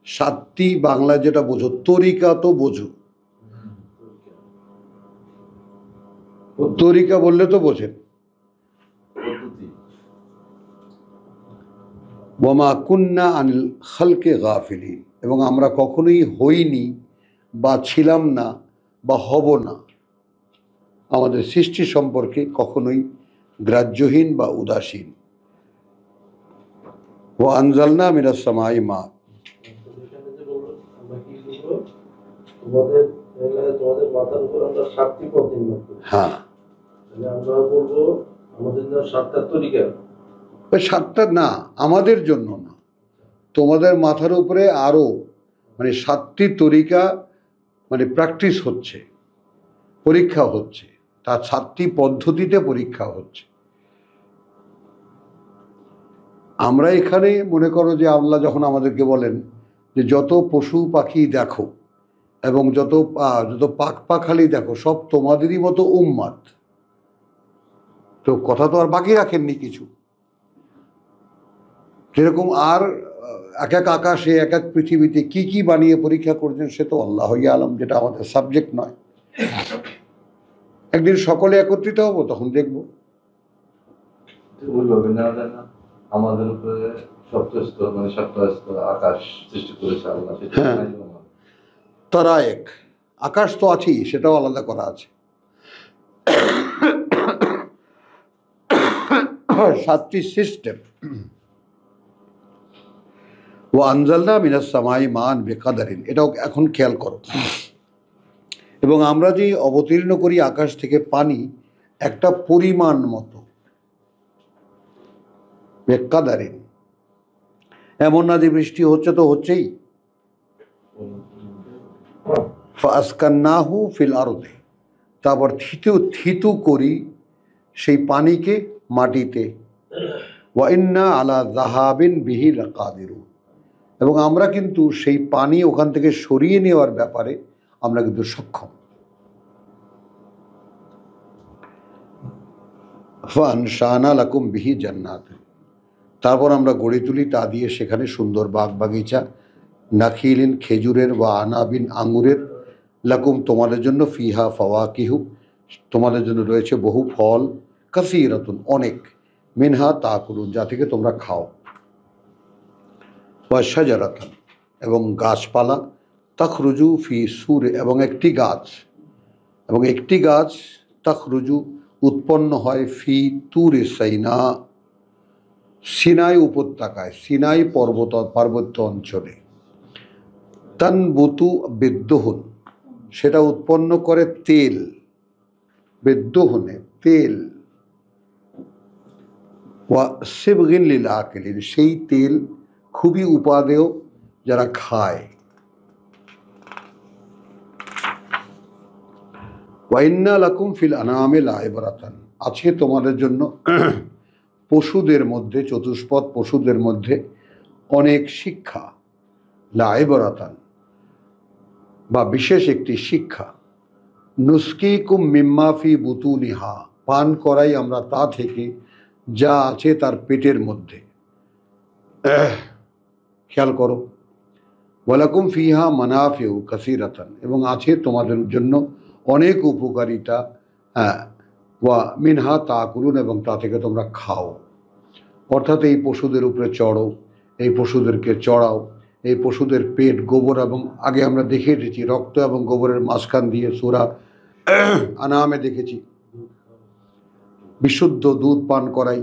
7টি, বাংলা যেটা বোঝো তরিকা, তো বোঝো, তরিকা বললে তো বোঝেন। ওয়ামা কুন্না আনিল খালকে গাফিলিন, এবং আমরা কখনোই হইনি বা ছিলাম না বা হব না আমাদের সৃষ্টি সম্পর্কে কখনোই গ্রাহ্যহীন বা উদাসীন। ও আনজালনা মিনাস সামাই মা, তোমাদের মাথার উপর আমরা 7টি পদ নির্মাণ করি। হ্যাঁ, আমরা বলবো আমাদের জন্য 7টা তরিকা। ওই 7টা না, আমাদের জন্য না, তোমাদের মাথার উপরে আরো মানে 7টি তরিকা, মানে প্র্যাকটিস হচ্ছে, পরীক্ষা হচ্ছে, তার 7টি পদ্ধতিতে পরীক্ষা হচ্ছে। আমরা এখানে মনে করো যে আল্লাহ যখন আমাদেরকে বলেন যে যত পশু পাখি দেখো এবং যত পাখ পাখালি দেখো সব তোমাদেরই মতো উম্মাত, তো কথা তো আর বাকি রাখেননি কিছু। যেরকম আর এক এক আকাশে এক এক পৃথিবীতে কি কি বানিয়ে পরীক্ষা করছেন সে তো আল্লাহই আলম, যেটা আমাদের সাবজেক্ট নয়। একদিন সকলে একত্রিত হবো, তখন দেখবো। ওইভাবে নেওয়া যায় না, আমাদের উপরে সপ্তাহ আকাশ সৃষ্টি করেছে আল্লাহ, সেটা হ্যাঁ, নাই না। তারা এক, আকাশ তো আছেই, সেটাও আলাদা করা আছে। 7টি সিস্টেম। ও আনজালনা মিনাস সামাই মান বেকাদারিন, এটাও এখন খেয়াল করো। এবং আমরা যে অবতীর্ণ করি আকাশ থেকে পানি একটা পরিমাণ মতো, বেকাদারিন, এমন না যে বৃষ্টি হচ্ছে তো হচ্ছেই। ফাসকান্নাহু ফিল আরদে, তারপর থিতু করি সেই পানিকে মাটিতে। ওয়া ইন্না আলা যাহাবিন বিহি লাকাদিরুন, এবং আমরা কিন্তু সেই পানি ওখান থেকে সরিয়ে নেওয়ার ব্যাপারে আমরা কিন্তু সক্ষম। ফানশানা লাকুম বিহি জান্নাত, তারপর আমরা গড়ে তুলি তা দিয়ে সেখানে সুন্দর বাগ বাগিচা, নাখিলিন খেজুরের, বা আনাবিন আঙ্গুরের, লাকুম তোমাদের জন্য, ফিহা ফাওয়াকিহু তোমাদের জন্য রয়েছে বহু ফল, কাসীরাতুন অনেক, মিনহা তাকুলুন যা থেকে তোমরা খাও, ওয়া শাজারাতান এবং গাছপালা, তাখরুজু ফি সুরে এবং একটি গাছ, তাখরুজু উৎপন্ন হয়, ফি তুরে সাইনা সিনাই উপত্যকায়, সিনাই পার্বত্য অঞ্চলে, তানবুতু বিদ্যুহন সেটা উৎপন্ন করে তেল, বিদ্যুহনে তেল, ওয়া সিবগিন লিল আকিলিন সেই তেল খুবই উপাদেয় যারা খায়। ওয়া ইন্না লাকুম ফিল আনামে লাইবরাতান, আছে তোমাদের জন্য পশুদের মধ্যে, চতুষ্পদ পশুদের মধ্যে অনেক শিক্ষা, লাইবরাতান বা বিশেষ একটি শিক্ষা। নুস্কিকুম মিম্মা ফি বুতুনিহা, পান করাই আমরা তা থেকে যা আছে তার পেটের মধ্যে। খেয়াল করো, ওয়ালাকুম ফিহা মানাফিউ কাসীরাতান, এবং আছে তোমাদের জন্য অনেক উপকারিতা, ওয়া মিনহা তাকুলুন এবং তা থেকে তোমরা খাও। অর্থাৎ এই পশুদের উপরে চড়ো, এই পশুদেরকে চড়াও, এই পশুদের পেট গোবর, এবং আগে আমরা দেখে এসেছি রক্ত এবং গোবরের মাঝখান দিয়ে সূরা আনামে দেখেছি বিশুদ্ধ দুধ পান করাই।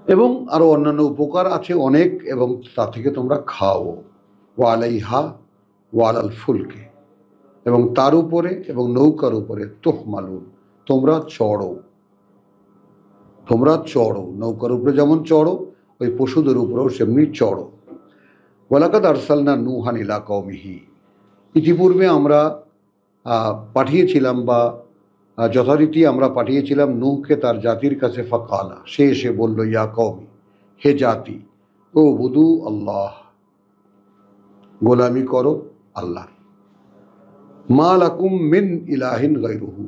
এবং আরও অন্যান্য উপকার আছে অনেক, এবং তা থেকে তোমরা খাও। ওয়ালাইহা ওয়ালাল ফুলকে, এবং তার উপরে এবং নৌকার উপরে তুহমালুন, তোমরা চড়ো। তোমরা চড়ো, নৌকার উপরে যেমন চড়ো ওই পশুদের উপরেও সেমনি চড়ো। ওয়ালাকাদ আরসালনা নূহান ইলা কওমিহি, ইতিপূর্বে আমরা পাঠিয়েছিলাম বা যথারীতি আমরা পাঠিয়েছিলাম নূহকে তার জাতির কাছে। ফাকালা, সে এসে বলল, ইয়া কওমি, হে জাতি, ও বুদু আল্লাহ, গোলামি করো আল্লাহ। মা লাকুম মিন ইলাহিন গায়রুহু,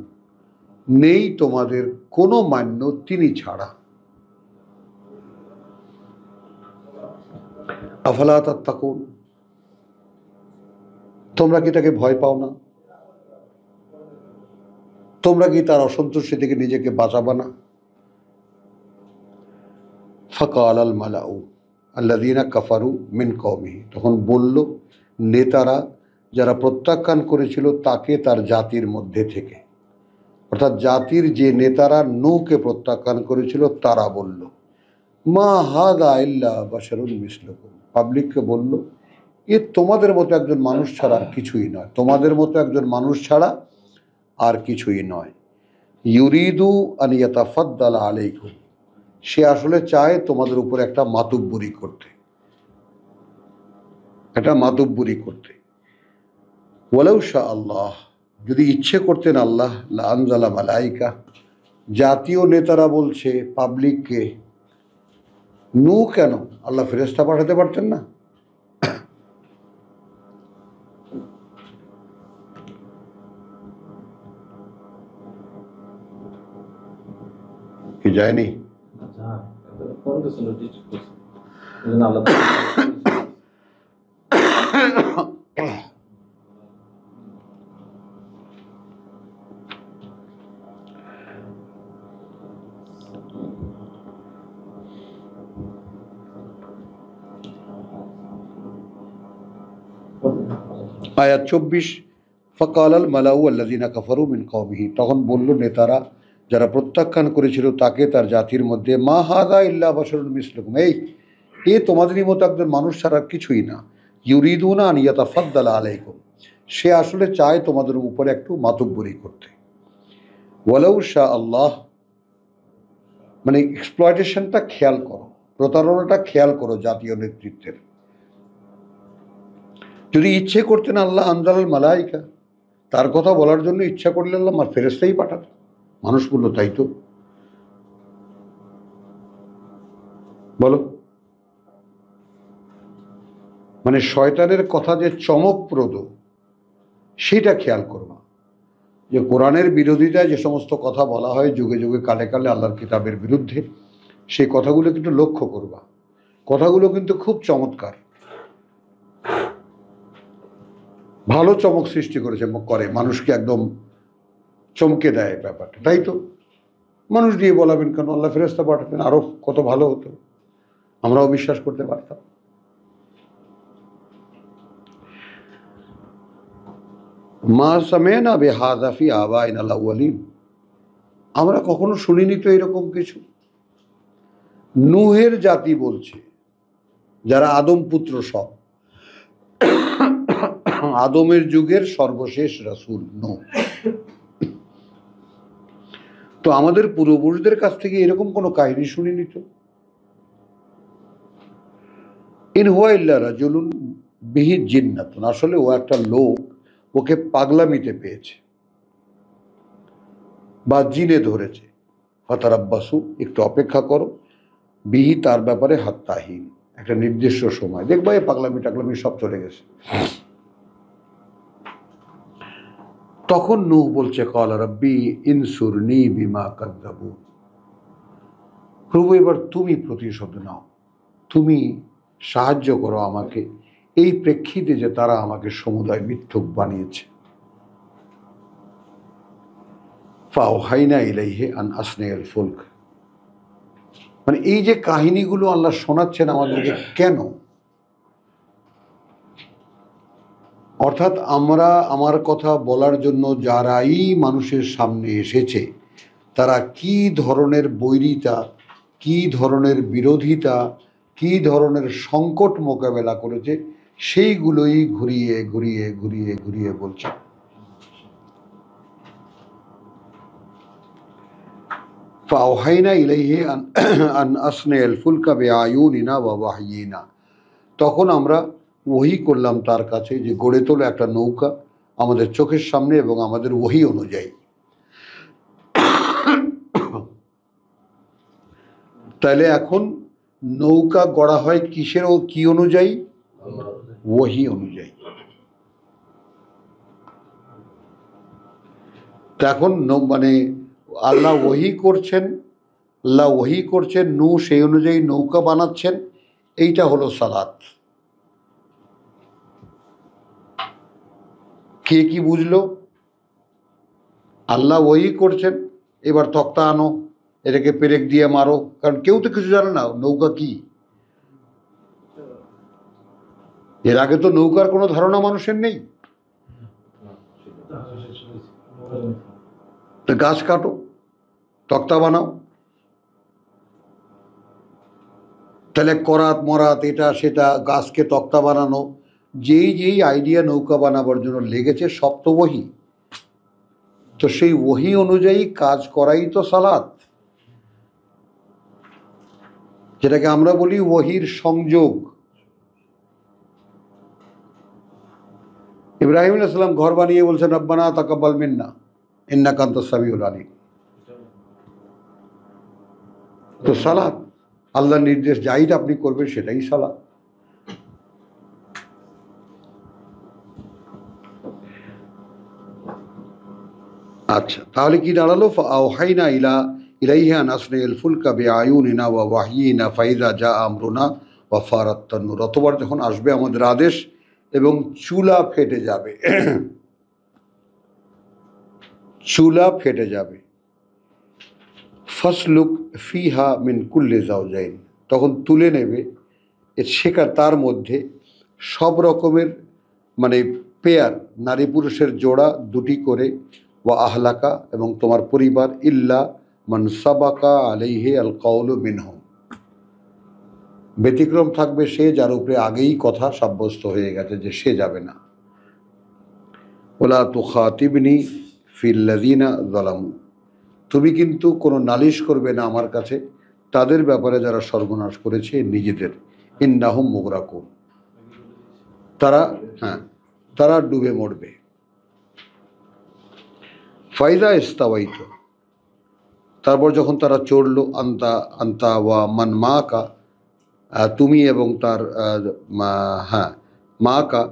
নেই তোমাদের কোনো মান্য তিনি ছাড়া। আফালা তাত্তাকুন, তোমরা কি তাকে ভয় পাও না? তোমরা কি তার অসন্তুষ্টি থেকে নিজেকে বাঁচাবা না? ফাকাল আল মালাউ আল্লাযীনা কাফারু মিন কওমিহি, তখন বলল নেতারা যারা প্রত্যাখ্যান করেছিল তাকে তার জাতির মধ্যে থেকে, অর্থাৎ জাতির যে নেতারা নূহকে প্রত্যাখ্যান করেছিল তারা বলল, মা হাদা ইল্লা বাশারুন মিসলুকুম, পাবলিককে বলল এ তোমাদের মতো একজন মানুষ ছাড়া আর কিছুই নয়, তোমাদের মতো একজন মানুষ ছাড়া আর কিছুই নয়। ইউরিদু আন ইয়াতাফাদ্দালা আলাইকুম, সে আসলে চায় তোমাদের উপর একটা মাতুব্বরি করতে, ওয়ালাউ শা আল্লাহ, যদি ইচ্ছে করতেন আল্লাহ, লা আনজালা মালাইকা, জাতীয় নেতারা বলছে পাবলিককে, নূহ কেন, আল্লাহ ফেরেশতা পাঠাতে পারতেন না? কি যায়নি? আচ্ছা, ফোন দিছিল, ডিস্ট্রিক্ট করছে, এজন্য আল্লাহ তাআলা আয়াত 24, ফাকাল আল মালাউ আল্লাযীনা কাফারু মিন কওমিহি, তখন বলল নেতারা যারা প্রত্যাখ্যান করেছিল তাকে তার জাতির মধ্যে, মা হাযা ইল্লা বাশারুন মিসলুকুম, এ তোমাদেরই মতো একজন মানুষ ছাড়া কিছুই না। ইউরিদুনা আন ইয়াতাফাদ্দালা আলাইকুম, সে আসলে চায় তোমাদের উপরে একটু মাতুব্বরি করতে। ওয়ালাউ শা আল্লাহ, মানে এক্সপ্লয়টেশনটা খেয়াল করো, প্রতারণাটা খেয়াল করো জাতীয় নেতৃত্বের। যদি ইচ্ছে করতেন আল্লাহ আনজালাল মালাইকা, তার কথা বলার জন্য ইচ্ছা করলে আল্লাহ আমার ফেরেশতাই পাঠাতেন। মানুষ বলল তাই তো, বলো। মানে শয়তানের কথা যে চমকপ্রদ সেটা খেয়াল করবা, যে কোরআনের বিরোধিতায় যে সমস্ত কথা বলা হয় যুগে যুগে কালে কালে আল্লাহর কিতাবের বিরুদ্ধে, সেই কথাগুলো কিন্তু লক্ষ্য করবা, কথাগুলো কিন্তু খুব চমৎকার, ভালো চমক সৃষ্টি করে মানুষকে একদম চমকে দেয় ব্যাপারটা। তাই তো, মানুষ দিয়ে বলাবেন কেন, আল্লাহ ফেরেশতা পাঠাতেন, আরো কত ভালো হতো, আমরাও বিশ্বাস করতে পারতাম। মা সামি'না বিহাযা ফি আবাইনাল আউয়ালিন, আমরা কখনো শুনিনি তো এরকম কিছু। নূহের জাতি বলছে, যারা আদম পুত্র, সব আদমের যুগের সর্বশেষ রাসূল নূহ, তো আমাদের পূর্বপুরুষদের কাছ থেকে এরকম কোনো কাহিনী শুনিনি তো। ইন হুয়া ইল্লা রাজুলুন বিহি জিন্নাতুন, আসলে ও একটা লোক, ওকে পাগলামিতে পেয়েছে বা জিনে ধরেছে। ফাতারাব্বাসু, একটু অপেক্ষা করো, বিহি, তার ব্যাপারে হাত্তাহীন, একটা নির্দিষ্ট সময় দেখবা এই পাগলামি টাগলামি সব চলে গেছে। তখন নূহ বলছে, ক্বালা রাব্বি ইনসুরনি বিমা কাযযাবুন, প্রভু এবার তুমি প্রতিশোধ নাও, তুমি সাহায্য করো আমাকে এই প্রেক্ষিতে যে তারা আমাকে সমুদায় মিথ্যুক বানিয়েছে। ফাওহাইনা ইলাইহি আন আসনিয়াল ফুলক, মানে এই যে কাহিনীগুলো আল্লাহ শোনাচ্ছেন আমাদেরকে কেন, অর্থাৎ আমার কথা বলার জন্য যারাই মানুষের সামনে এসেছে তারা কি ধরনের বৈরিতা, কী ধরনের বিরোধিতা, কী ধরনের সংকট মোকাবেলা করেছে, সেইগুলোই ঘুরিয়ে ঘুরিয়ে ঘুরিয়ে ঘুরিয়ে বলছে। ফাওহাইনা ইলাইহি আন আসনিয়াল ফুলকা বিআয়ুনিনা ওয়া ওয়াহয়িনা, তখন আমরা ওহী করলাম তার কাছে যে গড়ে তোলো একটা নৌকা আমাদের চোখের সামনে এবং আমাদের ওহী অনুযায়ী। তাহলে এখন নৌকা গড়া হয় কিসের ও কি অনুযায়ী? ওহী অনুযায়ী। তা এখন মানে আল্লাহ ওহী করছেন, আল্লাহ ওহী করছেন, সেই অনুযায়ী নৌকা বানাচ্ছেন। এইটা হলো সালাত। কে কি বুঝলো? আল্লাহ ওহী করছেন, এবার তক্তা আনো, এটাকে পেরেক দিয়ে মারো, কারণ কেউ তো কিছু জানে না নৌকা কি। এর আগে তো নৌকার কোনো ধারণা মানুষের নেই। গাছ কাটো, তক্তা বানাও। তাহলে করাত মরাত এটা সেটা, গাছকে তক্তা বানানো, যেই যেই আইডিয়া নৌকা বানাবার জন্য লেগেছে সব তো ওহী। তো সেই ওহী অনুযায়ী কাজ করাই তো সালাত, যেটাকে আমরা বলি ওহীর সংযোগ। ইব্রাহিম আলাইহিস সালাম ঘর বানিয়ে বলছেন রব্বানা তাকাব্বাল মিন্না ইন্নাকা আনতাস সামিউল আলিম। তো সালাত, আল্লাহর নির্দেশ যাই আপনি করবেন সেটাই সালাত। আচ্ছা, তাহলে কি দাঁড়ালো? ফাআওহাইনা ইলাইহি আন আসনিয়াল ফুলকা বিআয়ুনিনা ওয়া ওয়াহয়িনা ফাইযা জা আমরুনা ওয়া ফারাত তান্নুর, অতঃপর যখন আসবে আমাদের আদেশ এবং চুলা ফেটে যাবে, চুলা ফেটে যাবে। ফাসলুক ফিহা মিন কুল্লি যাওজাইন, তখন তুলে নেবে সেখানে তার মধ্যে সব রকমের মানে পেয়ার, নারী পুরুষের জোড়া দুটি করে, ওয়া আহলাকা এবং তোমার পরিবার, ইল্লা মান সাবাকা আলাইহি আল কাউলু মিনহুম, ব্যতিক্রম থাকবে সে যার উপরে আগেই কথা সাব্যস্ত হয়ে গেছে যে সে যাবে না। ওয়ালা তুখাতিবনি ফিল্লাযিনা যালামু, তুমি কিন্তু কোনো নালিশ করবে না আমার কাছে তাদের ব্যাপারে যারা সর্বনাশ করেছে নিজেদের। ইন্নাহুম মুগরাকুন, তারা ডুবে মরবে। ফাইদা ইস্তাওয়াইত, তারপর যখন তারা চড়লো, আন্তা ওয়া মান মা কা, তুমি এবং তার মা কা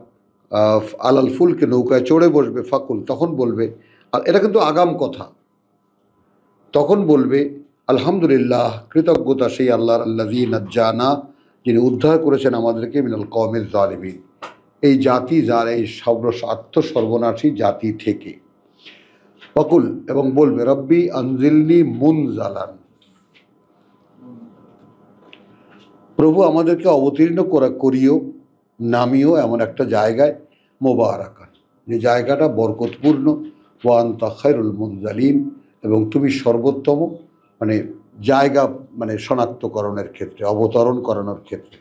আলাল ফুলকে, নৌকায় চড়ে বসবে। ফাকুল, তখন বলবে, আর এটা কিন্তু আগাম কথা, তখন বলবে আলহামদুলিল্লাহ, কৃতজ্ঞতা সেই আল্লাহর, আল্লাযী নাজ্জানা, যিনি উদ্ধার করেছেন আমাদেরকে, মিনাল কওমিজ জালিমিন, এই জাতি যার এই আত্মসর্বনাশী জাতি থেকে। ফাকুল, এবং বলবে রব্বি আনজিলনি মুনজালান, প্রভু আমাদেরকে অবতীর্ণ করিও, নামিও এমন একটা জায়গায়, মোবারাকান, যে জায়গাটা বরকতপূর্ণ, ওয়া আনতা খায়রুল মুনজালিন, এবং তুমি সর্বোত্তম মানে জায়গা মানে শনাক্তকরণের ক্ষেত্রে, অবতরণ করানোর ক্ষেত্রে।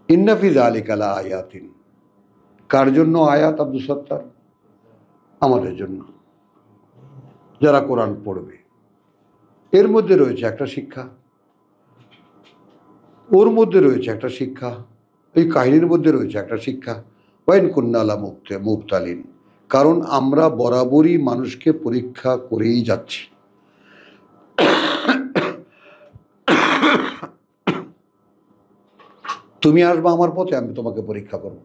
ইন্না ফি যালিকা লা আয়াতিন, কার জন্য আয়াত আব্দুল সত্তার? আমাদের জন্য, যারা কোরআন পড়বে। এর মধ্যে রয়েছে একটা শিক্ষা, ওর মধ্যে রয়েছে একটা শিক্ষা, এই কাহিনীর মধ্যে রয়েছে একটা শিক্ষা। ওয়াইন কুন্নালা মুবতালিন, কারণ আমরা বরাবরই মানুষকে পরীক্ষা করেই যাচ্ছি। তুমি আসবা আমার পথে, আমি তোমাকে পরীক্ষা করব।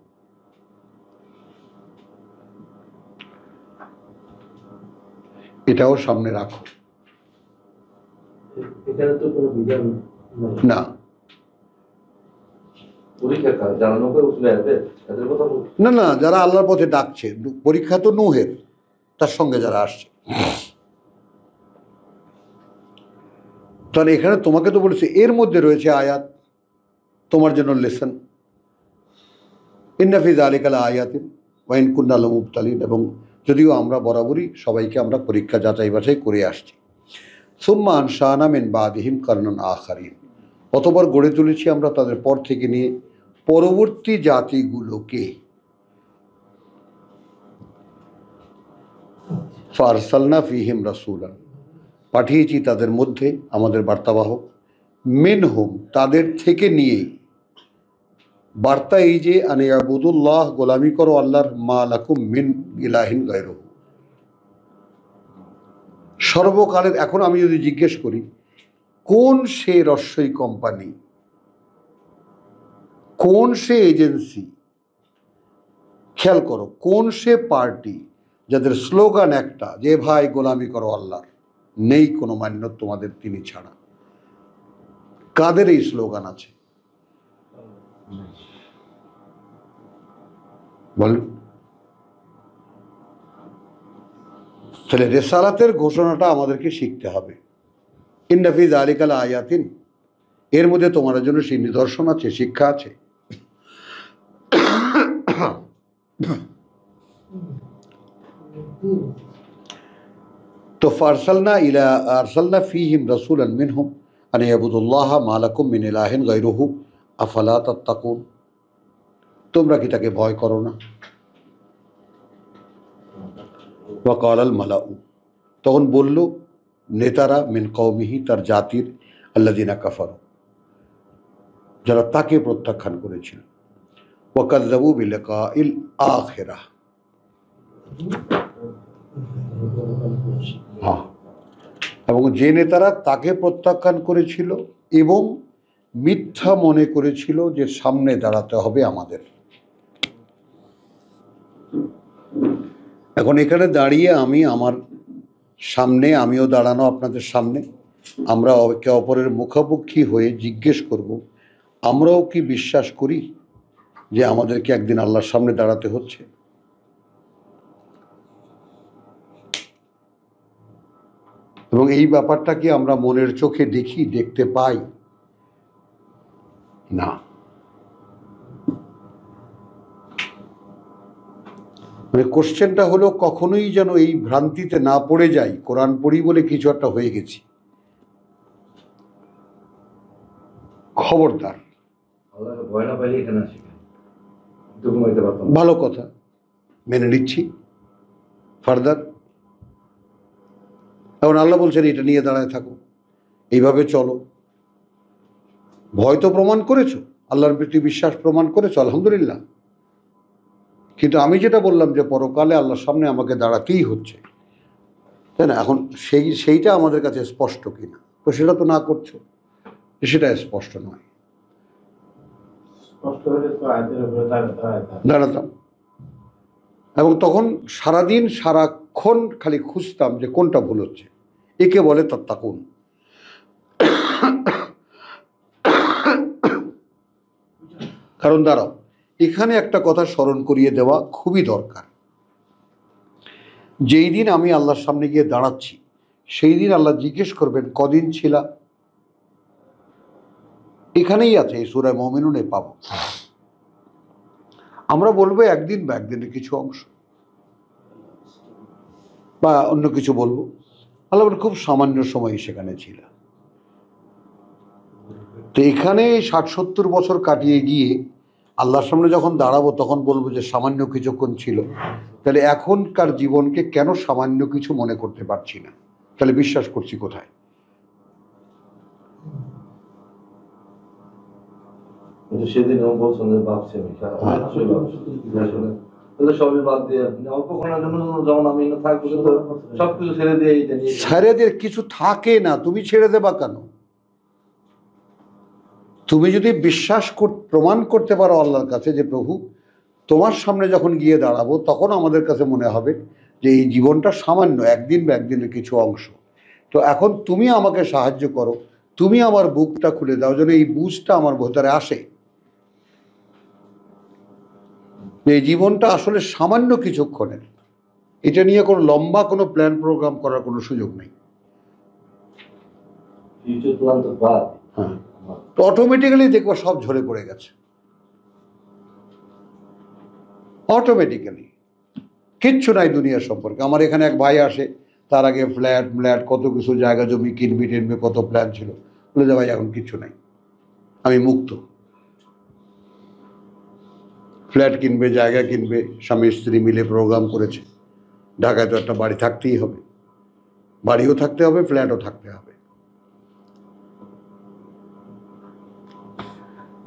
এটাও সামনে রাখো। এখানে তো কোনো বিধান না, না না, যারা আল্লাহর পথে ডাকছে, পরীক্ষা তো নূহের, তার সঙ্গে যারা আসছে। তাহলে এখানে তোমাকে তো বলেছে এর মধ্যে রয়েছে আয়াত, তোমার জন্য লেসন। ইন্না ফি যালিকা লা আয়াতিন ওয়া ইন কুন্না লামুবতালিন, এবং যদিও আমরা বরাবরই সবাইকে আমরা পরীক্ষা যাচাই বাছাই করে আসছি। সুম্মা আনশানা মিন বাদিহিম কারনান আখারিন, অতবার গড়ে তুলেছি আমরা তাদের পর থেকে নিয়ে পরবর্তী জাতিগুলোকে। ফারসালনা ফিহিম রাসূলান, পাঠিয়েছি তাদের মধ্যে আমাদের বার্তাবাহক, মিনহুম, তাদের থেকে নিয়েই। বার্তা এই যে আনে আবুদুল্লাহ, গোলামি করো আল্লাহর, মা লাকুম মিন ইলাহিন গায়রুহু, সর্বকালের। এখন আমি যদি জিজ্ঞেস করি কোন সে রস্যই কোম্পানি, কোন সে এজেন্সি, খেয়াল করো কোন সে পার্টি যাদের স্লোগান একটা যে ভাই গোলামি করো আল্লাহর, নেই কোনো মান্য তোমাদের তিনি ছাড়া, কাদের এই স্লোগান আছে বলেন? তাহলে রেসালাতের ঘোষণাটা আমাদেরকে শিখতে হবে। ইন্না ফি যালিকা লাআয়াতিন, এর মধ্যে তোমার জন্য সেই নিদর্শন আছে, শিক্ষা আছে। তো আরসালনা ফীহিম রাসূলান মিনহুম আন ইয়াবুদুল্লাহ মা লাকুম মিন ইলাহিন গায়রুহু আফালা তাত্তাকুন, তোমরা কি তাকে ভয় করো না? ওয়া ক্বালাল মালাউ, তখন বলল নেতারা, মিন কওমিহি, তার জাতির, আল্লাযিনা কাফারু, যারা তাকে প্রত্যাখ্যান করেছিল, ওয়া কাযযাবু বিলিকাইল আখিরাহ, হ্যাঁ, এবং যে নেতারা তাকে প্রত্যাখ্যান করেছিল এবং মিথ্যা মনে করেছিল যে সামনে দাঁড়াতে হবে আমাদের। এখন এখানে দাঁড়িয়ে আমি আমার সামনে, আমিও দাঁড়ানো আপনাদের সামনে, আমরা একে অপরের মুখোমুখি হয়ে জিজ্ঞেস করব, আমরাও কি বিশ্বাস করি যে আমাদেরকে একদিন আল্লাহর সামনে দাঁড়াতে হচ্ছে? এবং এই ব্যাপারটা কি আমরা মনের চোখে দেখি, দেখতে পাই? না। মানে কোশ্চেনটা হলো কখনোই যেন এই ভ্রান্তিতে না পড়ে যাই কোরআন পড়ি বলে কিছু একটা হয়ে গেছি। খবরদার। ভয় না পাইলে এখানে আসি, ভালো কথা, মেনে নিচ্ছি। ফার্দার এখন আল্লাহ বলছেন এটা নিয়ে দাঁড়ায় থাকো, এইভাবে চলো। ভয় তো প্রমাণ করেছো, আল্লাহর প্রতি বিশ্বাস প্রমাণ করেছো, আলহামদুলিল্লাহ। কিন্তু আমি যেটা বললাম যে পরকালে আল্লাহর সামনে আমাকে দাঁড়াতেই হচ্ছে, তাই না? এখন সেইটা আমাদের কাছে স্পষ্ট কিনা, তো সেটা তো না করছো, সেটা স্পষ্ট নয়। দাঁড়াতাম এবং তখন সারাদিন সারাক্ষণ খালি খুঁজতাম যে কোনটা ভুল হচ্ছে। একে বলে তাত্তাকুন। কারণ দাঁড়াও, এখানে একটা কথা স্মরণ করিয়ে দেওয়া খুবই দরকার। যেই দিন আমি আল্লাহর সামনে গিয়ে দাঁড়াচ্ছি সেই দিন আল্লাহ জিজ্ঞেস করবেন কদিন ছিলা। এখানেই আছে, এই সূরা মুমিনুনে পাবো। আমরা বলবো একদিন বা একদিনের কিছু অংশ বা অন্য কিছু বলবো। আল্লাহ খুব সামান্য সময় সেখানে ছিল। তো এখানে 60-70 বছর কাটিয়ে গিয়ে আল্লাহর সামনে যখন দাঁড়াবো তখন বলবো যে সামান্য কিছুক্ষণ ছিল। তাহলে এখনকার জীবনকে কেন সামান্য কিছু মনে করতে পারছি না? তাহলে বিশ্বাস করছি কোথায়? সেদিনও বলছেন যে ভাবছি আমি সবই বাদ দিয়ে অল্পক্ষণের জন্য যেমন আমি থাকবো, সবকিছু ছেড়ে দিয়ে ছেড়ে দিয়ে কিছু থাকে না। তুমি ছেড়ে দেবা কেন? তুমি যদি বিশ্বাস প্রমাণ করতে পারো আল্লাহর কাছে যে প্রভু তোমার সামনে যখন গিয়ে দাঁড়াবো তখন আমাদের কাছে মনে হবে যে এই জীবনটা সামান্য একদিন বা একদিনের কিছু অংশ। তো এখন তুমি আমাকে সাহায্য করো, তুমি আমার বুকটা খুলে দাও যেন এই বুঝটা আমার ভেতরে আসে। এই জীবনটা আসলে সামান্য কিছুক্ষণের, এটা নিয়ে কোনো লম্বা কোনো প্ল্যান প্রোগ্রাম করার কোনো সুযোগ নেই। হ্যাঁ, তো অটোমেটিক্যালি দেখবো সব ঝরে পড়ে গেছে। অটোমেটিক্যালি কিচ্ছু নাই দুনিয়ার সম্পর্কে। আমার এখানে এক ভাই আসে, তার আগে ফ্ল্যাট ফ্ল্যাট কত কিছু জায়গা জমি কিনবি টিনবি কত প্ল্যান ছিল। বলে যে ভাই এখন কিচ্ছু নাই, আমি মুক্ত। ফ্ল্যাট কিনবে, জায়গা কিনবে, স্বামী স্ত্রী মিলে প্রোগ্রাম করেছে। ঢাকায় তো একটা বাড়ি থাকতেই হবে, বাড়িও থাকতে হবে, ফ্ল্যাটও থাকতে হবে।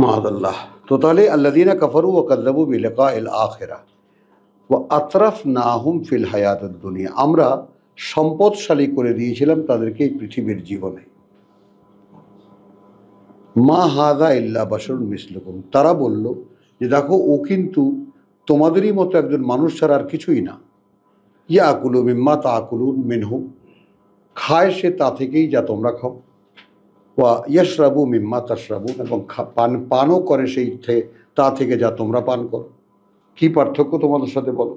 মাআদাল্লাহ। তো তাহলে আল্লাযীনা কাফারু ওয়া কাযযাবু বিলিকাইল আখিরাহ ওয়া আতরাফনাহুম ফিল হায়াতিদ দুনিয়া, আমরা সম্পদশালী করে দিয়েছিলাম তাদেরকে এই পৃথিবীর জীবনে। মা হাযা ইল্লা বাশারুন মিসলুকুম, তারা বলল যে দেখো ও কিন্তু তোমাদেরই মতো একজন মানুষ ছাড়া আর কিছুই না। ইয়াকুলু মিম্মা তাকুলুন মিনহু, খায় সে তা থেকেই যা তোমরা খাও। ওয়া ইয়াশরাবু মিম্মা তাশরাবুন, এবং পানও করে সেই তা থেকে যা তোমরা পান করো। কি পার্থক্য তোমাদের সাথে বলো?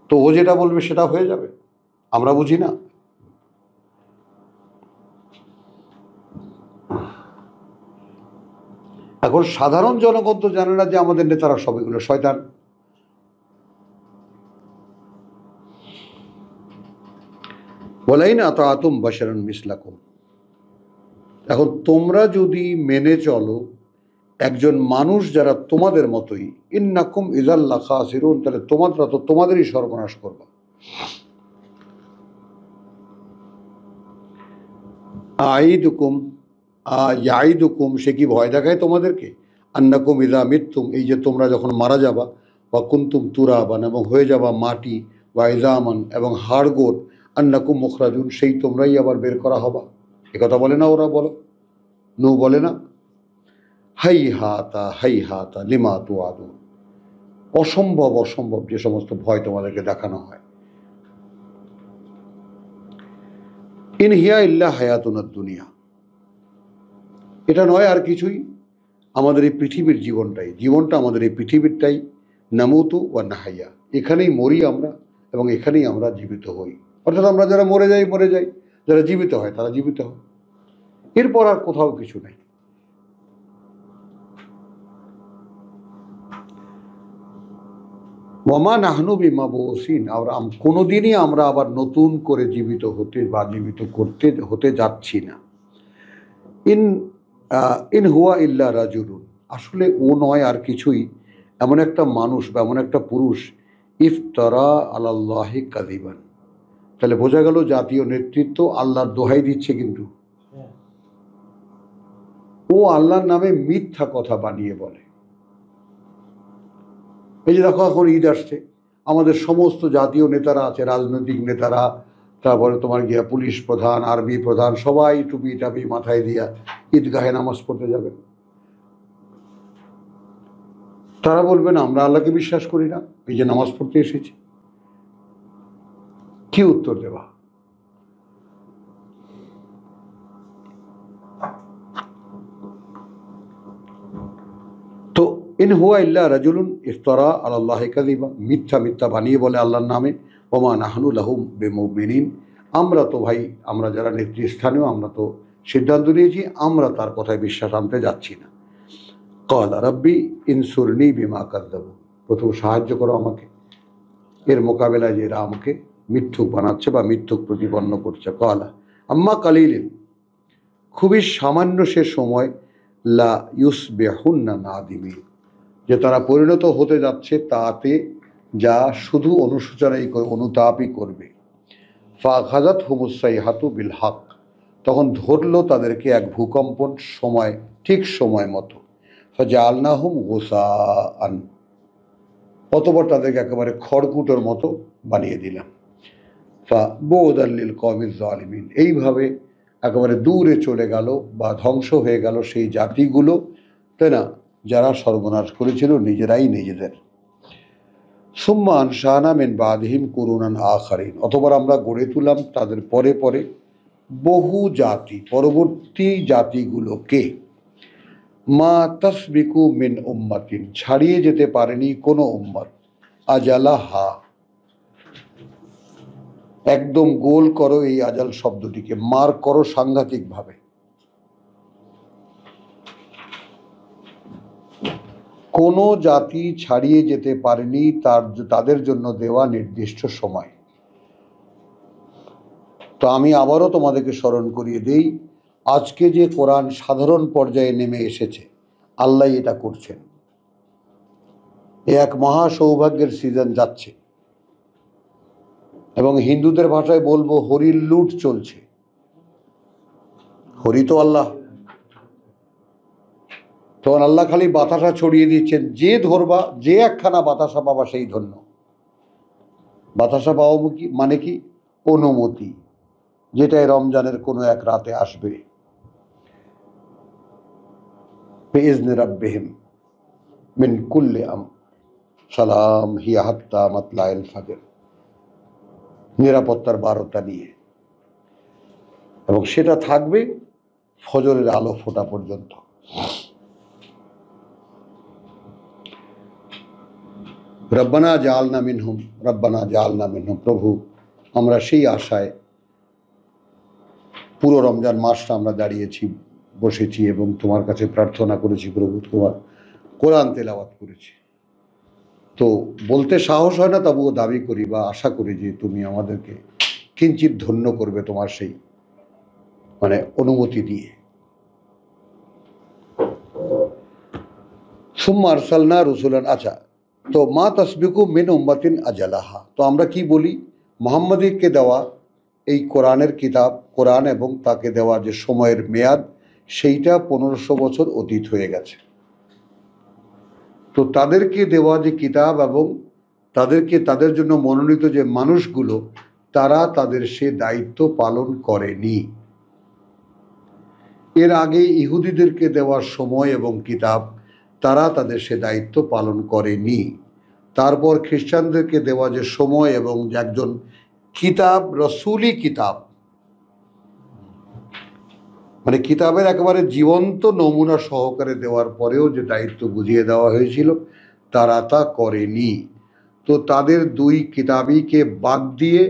তো ও যেটা বলবে সেটা হয়ে যাবে, আমরা বুঝি না? এখন সাধারণ জনগণ তো জানে না যে আমাদের নেতারা সব এগুলো শয়তান। ওয়ালাইন আতাআতুম বাশারান মিসলাকুম, এখন তোমরা যদি মেনে চলো একজন মানুষ যারা তোমাদের মতোই, ইন্নাকুম ইযাল লাখাসিরুন, তাহলে তোমরা তো তোমাদেরই সর্বনাশ করবা। আইদুকুম ইয়াইদুকুম, সে কি ভয় দেখায় তোমাদেরকে? আন্নাকুম ইযা মিতুম, এই যে তোমরা যখন মারা যাবা, ওয়া কুনতুম তুরাবান, এবং হয়ে যাবা মাটি, ওয়া ইযামান, এবং হাড়গোড়, আন্নাকুম মুখরাজুন, সেই তোমরাই আবার বের করা হবা। একথা বলে না ওরা? বলো, নূহ বলে না? হাইহাতা লিমা তুআদুন, অসম্ভব অসম্ভব যে সমস্ত ভয় তোমাদেরকে দেখানো হয়। ইন হিয়া ইল্লা হায়াতুনাদ দুনিয়া, এটা নয় আর কিছুই, আমাদের এই পৃথিবীর জীবনটা আমাদের এই পৃথিবীরটাই। নামুতু ওয়া নাহাইয়া, এখানেই মরি আমরা এবং এখানেই আমরা জীবিত হই। অর্থাৎ আমরা যারা মরে যাই, যারা জীবিত হয় তারা জীবিত হয়, এরপর আর কোথাও কিছু নাই। ওয়ামা নাহনু বিমাবউসিন, কোনোদিনই আমরা আবার নতুন করে জীবিত হতে যাচ্ছি না। ইন হুয়া ইল্লা রাজুলুন, আসলে ও নয় আর কিছুই, এমন একটা মানুষ বা এমন একটা পুরুষ, ইফতারা আলাল্লাহি কাযিবান, তাহলে বোঝা গেল জাতীয় নেতৃত্ব আল্লাহর দোহাই দিচ্ছে, কিন্তু ও আল্লাহর নামে মিথ্যা কথা বানিয়ে বলে। এই যে দেখো এখন ঈদ আসছে, আমাদের সমস্ত জাতীয় নেতারা আছে, রাজনৈতিক নেতারা, তারপরে তোমার গিয়া পুলিশ প্রধান, আর্মি প্রধান, সবাই টুপি টাপি মাথায় দিয়া ঈদগাহে নামাজ পড়তে যাবেন। তারা বলবেন আমরা আল্লাহকে বিশ্বাস করি না, এই যে নামাজ পড়তে এসেছি। কি উত্তর দেবা? তো ইন হুয়া ইল্লা রাজুলুন ইফতারা আলাল্লাহি কাযিবা, মিথ্যা বানিয়ে বলে আল্লাহর নামে। ওমা নাহনু লাহু বিমুমিনিন, আমরা তো ভাই, আমরা যারা নেতৃস্থানীয়, আমরা তো সিদ্ধান্ত নিয়েছি আমরা তার কথায় বিশ্বাস আনতে যাচ্ছি না। ক্বালা রাব্বি ইনসুরনি বিমা কাযযাবু, প্রথম সাহায্য করো আমাকে এর মোকাবেলায় যে এরা আমাকে মিথ্যুক বানাচ্ছে বা মিথ্যুক প্রতিপন্ন করছে। ক্বালা আম্মা কালিলিন, খুবই সামান্য সে সময়, লা ইউসবিহুন্না নাদিমিন, যে তারা পরিণত হতে যাচ্ছে তাতে যা শুধু অনুতাপই করবে। ফাখাযাতহুমুস সাইহাতু বিল হক, তখন ধরলো তাদেরকে এক ভূকম্পন, ঠিক সময় মতো। ফাজআলনাহুম গুসাআন, অতঃপর তাদেরকে একেবারে খড়কুটোর মতো বানিয়ে দিলাম। ফাবুদাল লিল কওমিজ জালিমিন, এইভাবে একেবারে দূরে চলে গেল বা ধ্বংস হয়ে গেল সেই জাতিগুলো, তাই না, যারা সর্বনাশ করেছিল নিজেদের। সুম্মা আনশানা মিন বাদিহিম কুরুনান আখারিন, অতঃপর আমরা গড়ে তুললাম তাদের পরে পরে বহু জাতি, পরবর্তী জাতিগুলোকে। মা তাসবিকু মিন উম্মাতিন, ছাড়িয়ে যেতে পারেনি কোনো উম্মত, আজালাহা, একদম গোল করো এই আজাল শব্দটিকে, মার করো সাংঘাতিকভাবে। কোনো জাতি ছাড়িয়ে যেতে পারেনি তাদের জন্য দেওয়া নির্দিষ্ট সময়। তো আমি আবারও তোমাদেরকে স্মরণ করিয়ে দেই, আজকে যে কোরআন সাধারণ পর্যায়ে নেমে এসেছে, আল্লাহ এটা করছেন। এ এক মহা সৌভাগ্যের সিজন যাচ্ছে, এবং হিন্দুদের ভাষায় বলবো হরির লুট চলছে। হরি তো আল্লাহ। তখন আল্লাহ খালি বাতাসা ছড়িয়ে দিচ্ছেন, যে ধরবা, যে একখানা বাতাসা পাবা সেই ধন্য। বাতাসা পাওয়া কি মানে কি? অনুমতি, যেটা এই রমজানের কোনো এক রাতে আসবে। বিইজনি রাব্বিহিম মিন কুল্লি সালাম হিয়া হাত্তা মাতলাইল ফাজর, নিরাপত্তার বারতা নিয়ে, এবং সেটা থাকবে ফজরের আলো ফোটা পর্যন্ত। রব্বানা জাআলনা মিনহুম, রব্বানা জাআলনা মিনহুম। প্রভু, আমরা সেই আশায় পুরো রমজান মাসটা আমরা দাঁড়িয়েছি, বসেছি এবং তোমার কাছে প্রার্থনা করেছি প্রভু, তোমার কোরআন তেলাওয়াত করেছি। তো বলতে সাহস হয় না, তবুও দাবি করি বা আশা করি যে তুমি আমাদেরকে কিঞ্চিৎ ধন্য করবে তোমার সেই অনুমতি দিয়ে। সুম্মা আরসালনা রুসুলান। আচ্ছা, তো মা তাসবিকু মিন উম্মাতিন আজালাহা, তো আমরা কি বলি? মুহাম্মদকে দেওয়া এই কোরআনের কিতাব, কোরআন এবং তাকে দেওয়া যে সময়ের মেয়াদ, সেইটা 1500 বছর অতীত হয়ে গেছে। তো তাদেরকে দেওয়া যে কিতাব এবং তাদের জন্য মনোনীত যে মানুষগুলো, তারা তাদের সে দায়িত্ব পালন করেনি। এর আগে ইহুদিদেরকে দেওয়ার সময় এবং কিতাব, তারা তাদের সে দায়িত্ব পালন করেনি। তারপর খ্রিস্টানদেরকে দেওয়া যে সময় এবং একজন কিতাব, রসুলি কিতাব, কিতাবের একেবারে জীবন্ত নমুনা সহকারে দেওয়ার পরেও যে দায়িত্ব বুঝিয়ে দেওয়া হয়েছিল, তারা তা করেনি। তো তাদের দুই কিতাবীকে বাদ দিয়ে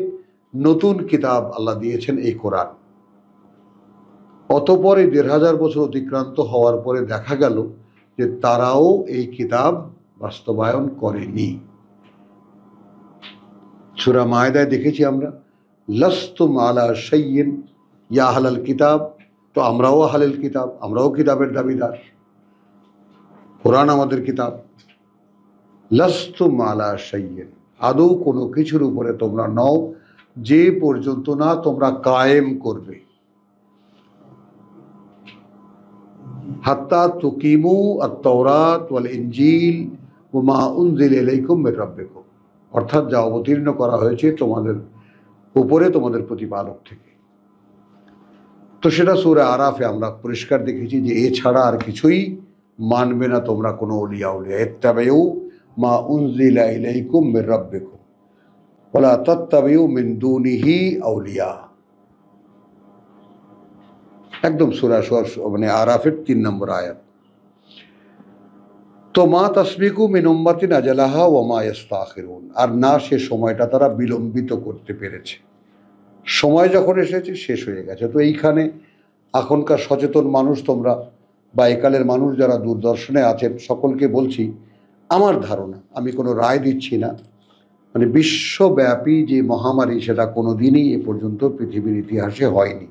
নতুন কিতাব আল্লাহ দিয়েছেন, এই কোরআন। অতপরে 1500 বছর অতিক্রান্ত হওয়ার পরে দেখা গেল যে তারাও এই কিতাব বাস্তবায়ন করেনি। সূরা মায়দায় দেখেছি আমরা, লাস্তুম আলা শাইইন ইয়া আহলাল কিতাব। তো আমরাও আহলুল কিতাব, আমরাও কিতাবের দাবিদার, কোরআন আমাদের কিতাব। লাস্তুম আলা শাইইন, আদৌ কোনো কিছুর উপরে তোমরা নও, যে পর্যন্ত না তোমরা কায়েম করবে। হাত্তা তুকিমু আত-তাওরাত ওয়াল ইনজিল ওয়া মা উনজিলা ইলাইকুম মির রাব্বিকুম, অর্থাৎ যা অবতীর্ণ করা হয়েছে তোমাদের উপরে তোমাদের প্রতিপালক থেকে। তো সেটা সূরা আরাফে আমরা পরিষ্কার দেখেছি যে এছাড়া আর কিছুই মানবে না তোমরা, কোনো আউলিয়া ইত্তাবিউ মা উনজিলা ইলাইকুম মির রাব্বিকুম ওয়ালা তাত্তাবিউ মিন দুনিহি আউলিয়া। একদম সূরা আরাফের 3 নম্বর আয়াত। তো মা তাসবিকু মিন উম্মাতিন আজালাহা ওয়া মা ইস্তাখিরুন, আর না সে সময়টা তারা বিলম্বিত করতে পেরেছে। সময় যখন এসেছে শেষ হয়ে গেছে। তো এইখানে এখনকার সচেতন মানুষ তোমরা, বা একালের মানুষ যারা দূরদর্শনে আছেন, সকলকে বলছি, আমার ধারণা, আমি কোনো রায় দিচ্ছি না, বিশ্বব্যাপী যে মহামারী, সেটা কোনো দিনই এ পর্যন্ত পৃথিবীর ইতিহাসে হয়নি।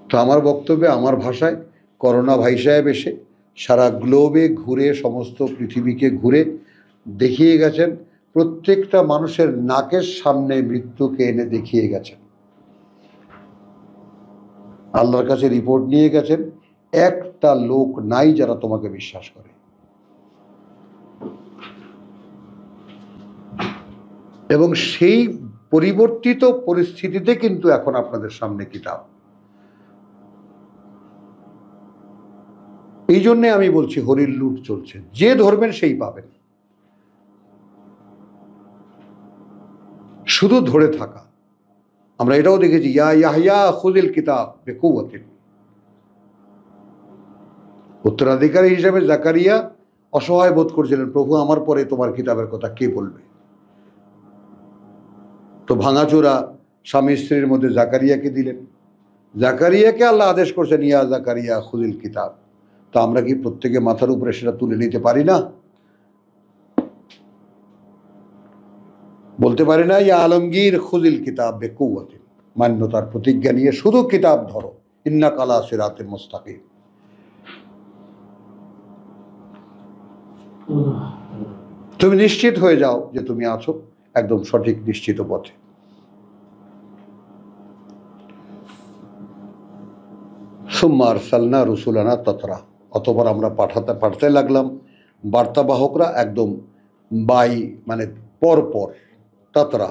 তো আমার বক্তব্যে, আমার ভাষায়, করোনা ভাই সাহেব এসে সারা গ্লোবে ঘুরে, সমস্ত পৃথিবীকে ঘুরে দেখিয়ে গেছেন, প্রত্যেকটা মানুষের নাকের সামনে মৃত্যুকে এনে দেখিয়ে গেছেন। আল্লাহর কাছে রিপোর্ট নিয়ে গেছেন, একটা লোক নাই যারা তোমাকে বিশ্বাস করে। এবং সেই পরিবর্তিত পরিস্থিতিতে কিন্তু এখন আপনাদের সামনে কিতাব। এই জন্যে আমি বলছি হরির লুট চলছে, যে ধরবেন সেই পাবেন। শুধু ধরে থাকা। আমরা এটাও দেখেছি, ইয়া ইয়াহইয়া খুযিল কিতাব বিকুওয়াতিন। উত্তরাধিকারী হিসেবে জাকারিয়া অসহায় বোধ করছিলেন, প্রভু আমার পরে তোমার কিতাবের কথা কে বলবে। তো ভাঙাচোরা স্বামী স্ত্রীর মধ্যে জাকারিয়াকে দিলেন। জাকারিয়াকে আল্লাহ আদেশ করছেন, ইয়া জাকারিয়া খুযিল কিতাব। তো আমরা কি প্রত্যেকে মাথার উপরে সেটা তুলে নিতে পারি না? বলতে পারে না ইয়া আলমগীর খুদিল কিতাব বেকুয়াতিন, মান্যতার প্রতিজ্ঞা নিয়ে শুধু কিতাব ধরো, ইন্নাকা আলা সিরাতিন মুস্তাকিম। তুমি নিশ্চিত হয়ে যাও যে তুমি আছো একদম সঠিক নিশ্চিত পথে। সুম্মা আরসালনা রুসুলানা তাতরা, অতঃপর আমরা পাঠাতে লাগলাম বার্তাবাহকরা একদম মানে পরপর। তাতরা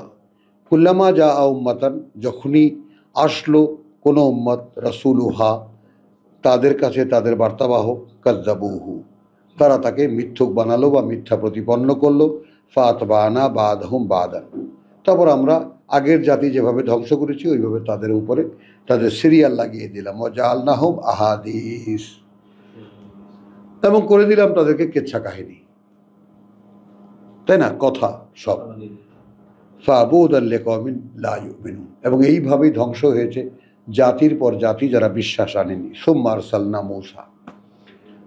কুল্লামা যা উম্মাতান, যখনই আসলো কোনো উম্মত, রাসূলুহা তাদের কাছে তাদের বার্তাবাহক, কাযযাবুহু তারা তাকে মিথ্যুক বানালো বা মিথ্যা প্রতিপন্ন করলো। ফাতবানা বাদহুম বাদান, তারপর আমরা আগের জাতি যেভাবে ধ্বংস করেছি ওইভাবে তাদের উপরে তাদের সিরিয়াল লাগিয়ে দিলাম। ওয়াজআলনাহুম আহাদিস, এবং করে দিলাম তাদেরকে কেচ্ছা কাহিনী, তাই না, কথা সব। ফাবুদান লিকওমিন লা ইউমিনুন, এবং এইভাবেই ধ্বংস হয়েছে জাতির পর জাতি যারা বিশ্বাস আনেনি। সুম্মা আরসালনা মূসা,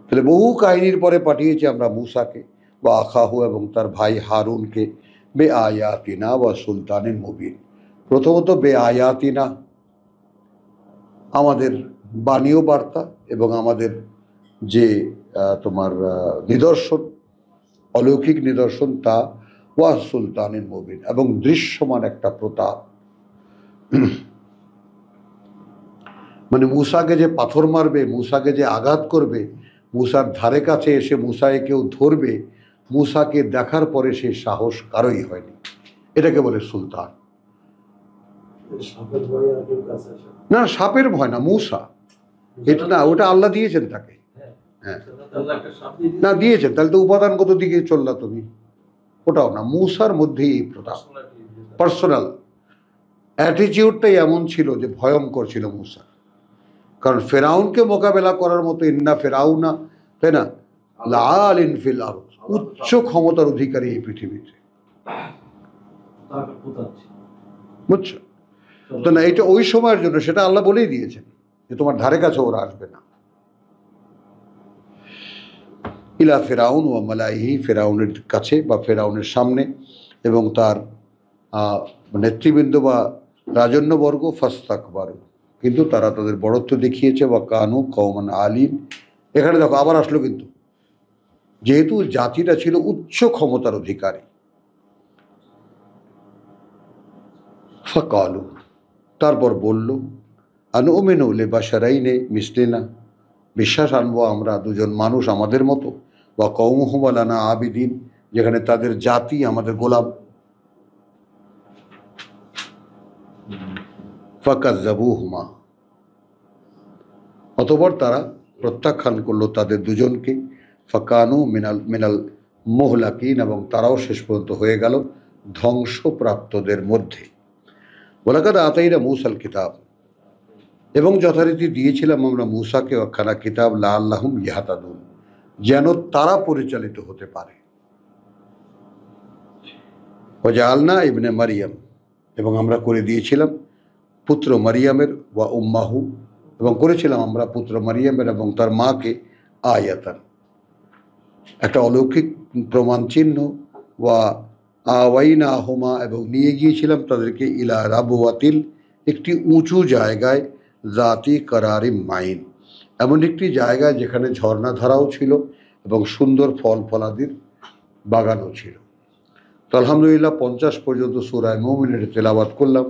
তাহলে বহু কাহিনীর পরে পাঠিয়েছি আমরা মূসাকে, বা আখাহু এবং তার ভাই হারুনকে, বে আয়াতিনা ওয়া সুলতানিন মুবিন। প্রথমত বে আয়াতিনা, আমাদের বাণীয় বার্তা এবং আমাদের যে তোমার নিদর্শন, অলৌকিক নিদর্শন তা, ওয়া সুলতানিন মুবিন, এবং দৃশ্যমান একটা প্রতাপ। মানে মূসাকে যে পাথর মারবে, মূসাকে যে আঘাত করবে, মূসার ধারে কাছে এসে মূসায় কেউ ধরবে, মূসাকে দেখার পরে সেই সাহস কারোই হয়নি। এটাকে বলে সুলতান। না, সাপের ভয় না, মূসা এটা না, ওটা আল্লাহ দিয়েছেন তাকে। হ্যাঁ, না দিয়েছেন, তাহলে তো উপাদানগত দিকে চললা তুমি, ওটাও না। মূসার মধ্যেই এই প্রতাপ, পার্সোনাল অ্যাটিটিউডটাই এমন ছিল যে ভয়ঙ্কর ছিল মূসা। কারণ ফেরাউনকে মোকাবেলা করার মতো, ইন্না ফেরাউনা, তাই না, লাআলিন ফিল আরদ, উচ্চ ক্ষমতার অধিকারী এই পৃথিবীতে, বুঝছো তো? না, এটা ওই সময়ের জন্য, সেটা আল্লাহ বলেই দিয়েছেন যে তোমার ধারে কাছে ওরা আসবে না। ইলা ফেরাউন ও মালাইহি, ফেরাউনের কাছে বা ফেরাউনের সামনে এবং তার নেতৃবৃন্দ বা রাজন্যবর্গ, ফাস্তাকবারু, কিন্তু তারা তাদের বড়ত্ব দেখিয়েছে, বা কানু কওমান আলিম। এখানে দেখো আবার আসলো, কিন্তু যেহেতু জাতিটা ছিল উচ্চ ক্ষমতার অধিকারী, ফাকালু, তারপর বলল, আনুমিনু লিবাশারাইনে মিসলিনা, বিশ্বাস আনবো আমরা দুজন মানুষ আমাদের মতো, বা কওমুহুম লানা আবিদিন, যেখানে তাদের জাতি আমাদের গোলাম। ফাকাযযাবুহুমা, অতঃপর তারা প্রত্যাখ্যান করলো তাদের দুজনকে। ফাকানু মিনাল মুহলাকিন, এবং তারাও শেষ পর্যন্ত হয়ে গেল ধ্বংসপ্রাপ্তদের মধ্যে। ওয়ালাকাদ আতাইনা মূসাল কিতাব, এবং যথারীতি দিয়েছিলাম আমরা মূসাকে একখানা কিতাব, লাআল্লাহুম ইয়াহতাদুন, যেন তারা পরিচালিত হতে পারে। ওয়াজআলনা ইবনে মারিয়াম, এবং আমরা করে দিয়েছিলাম পুত্র মারিয়ামের, ওয়া উম্মাহু, এবং করেছিলাম আমরা পুত্র মারিয়ামের এবং তার মাকে, আয়াতান, একটা অলৌকিক প্রমাণ চিহ্ন, ওয়া আওয়াইনাহুমা, এবং নিয়ে গিয়েছিলাম তাদেরকে, ইলা রাবওয়াতিল, একটি উঁচু জায়গায়, জাতি কারারিম মাইন, এমন একটি জায়গায় যেখানে ঝর্ণাধারাও ছিল এবং সুন্দর ফল ফলাদির বাগানও ছিল। তো আলহামদুলিল্লাহ 50 পর্যন্ত সূরা মুমিনের তেলাওয়াত করলাম।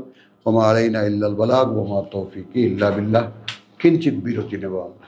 ওমা আলাইনা ইল্লাল বালাগ ওমা তৌফিকি ইল্লা বিল্লাহ। কিঞ্চিত বিরতি নেব আমরা।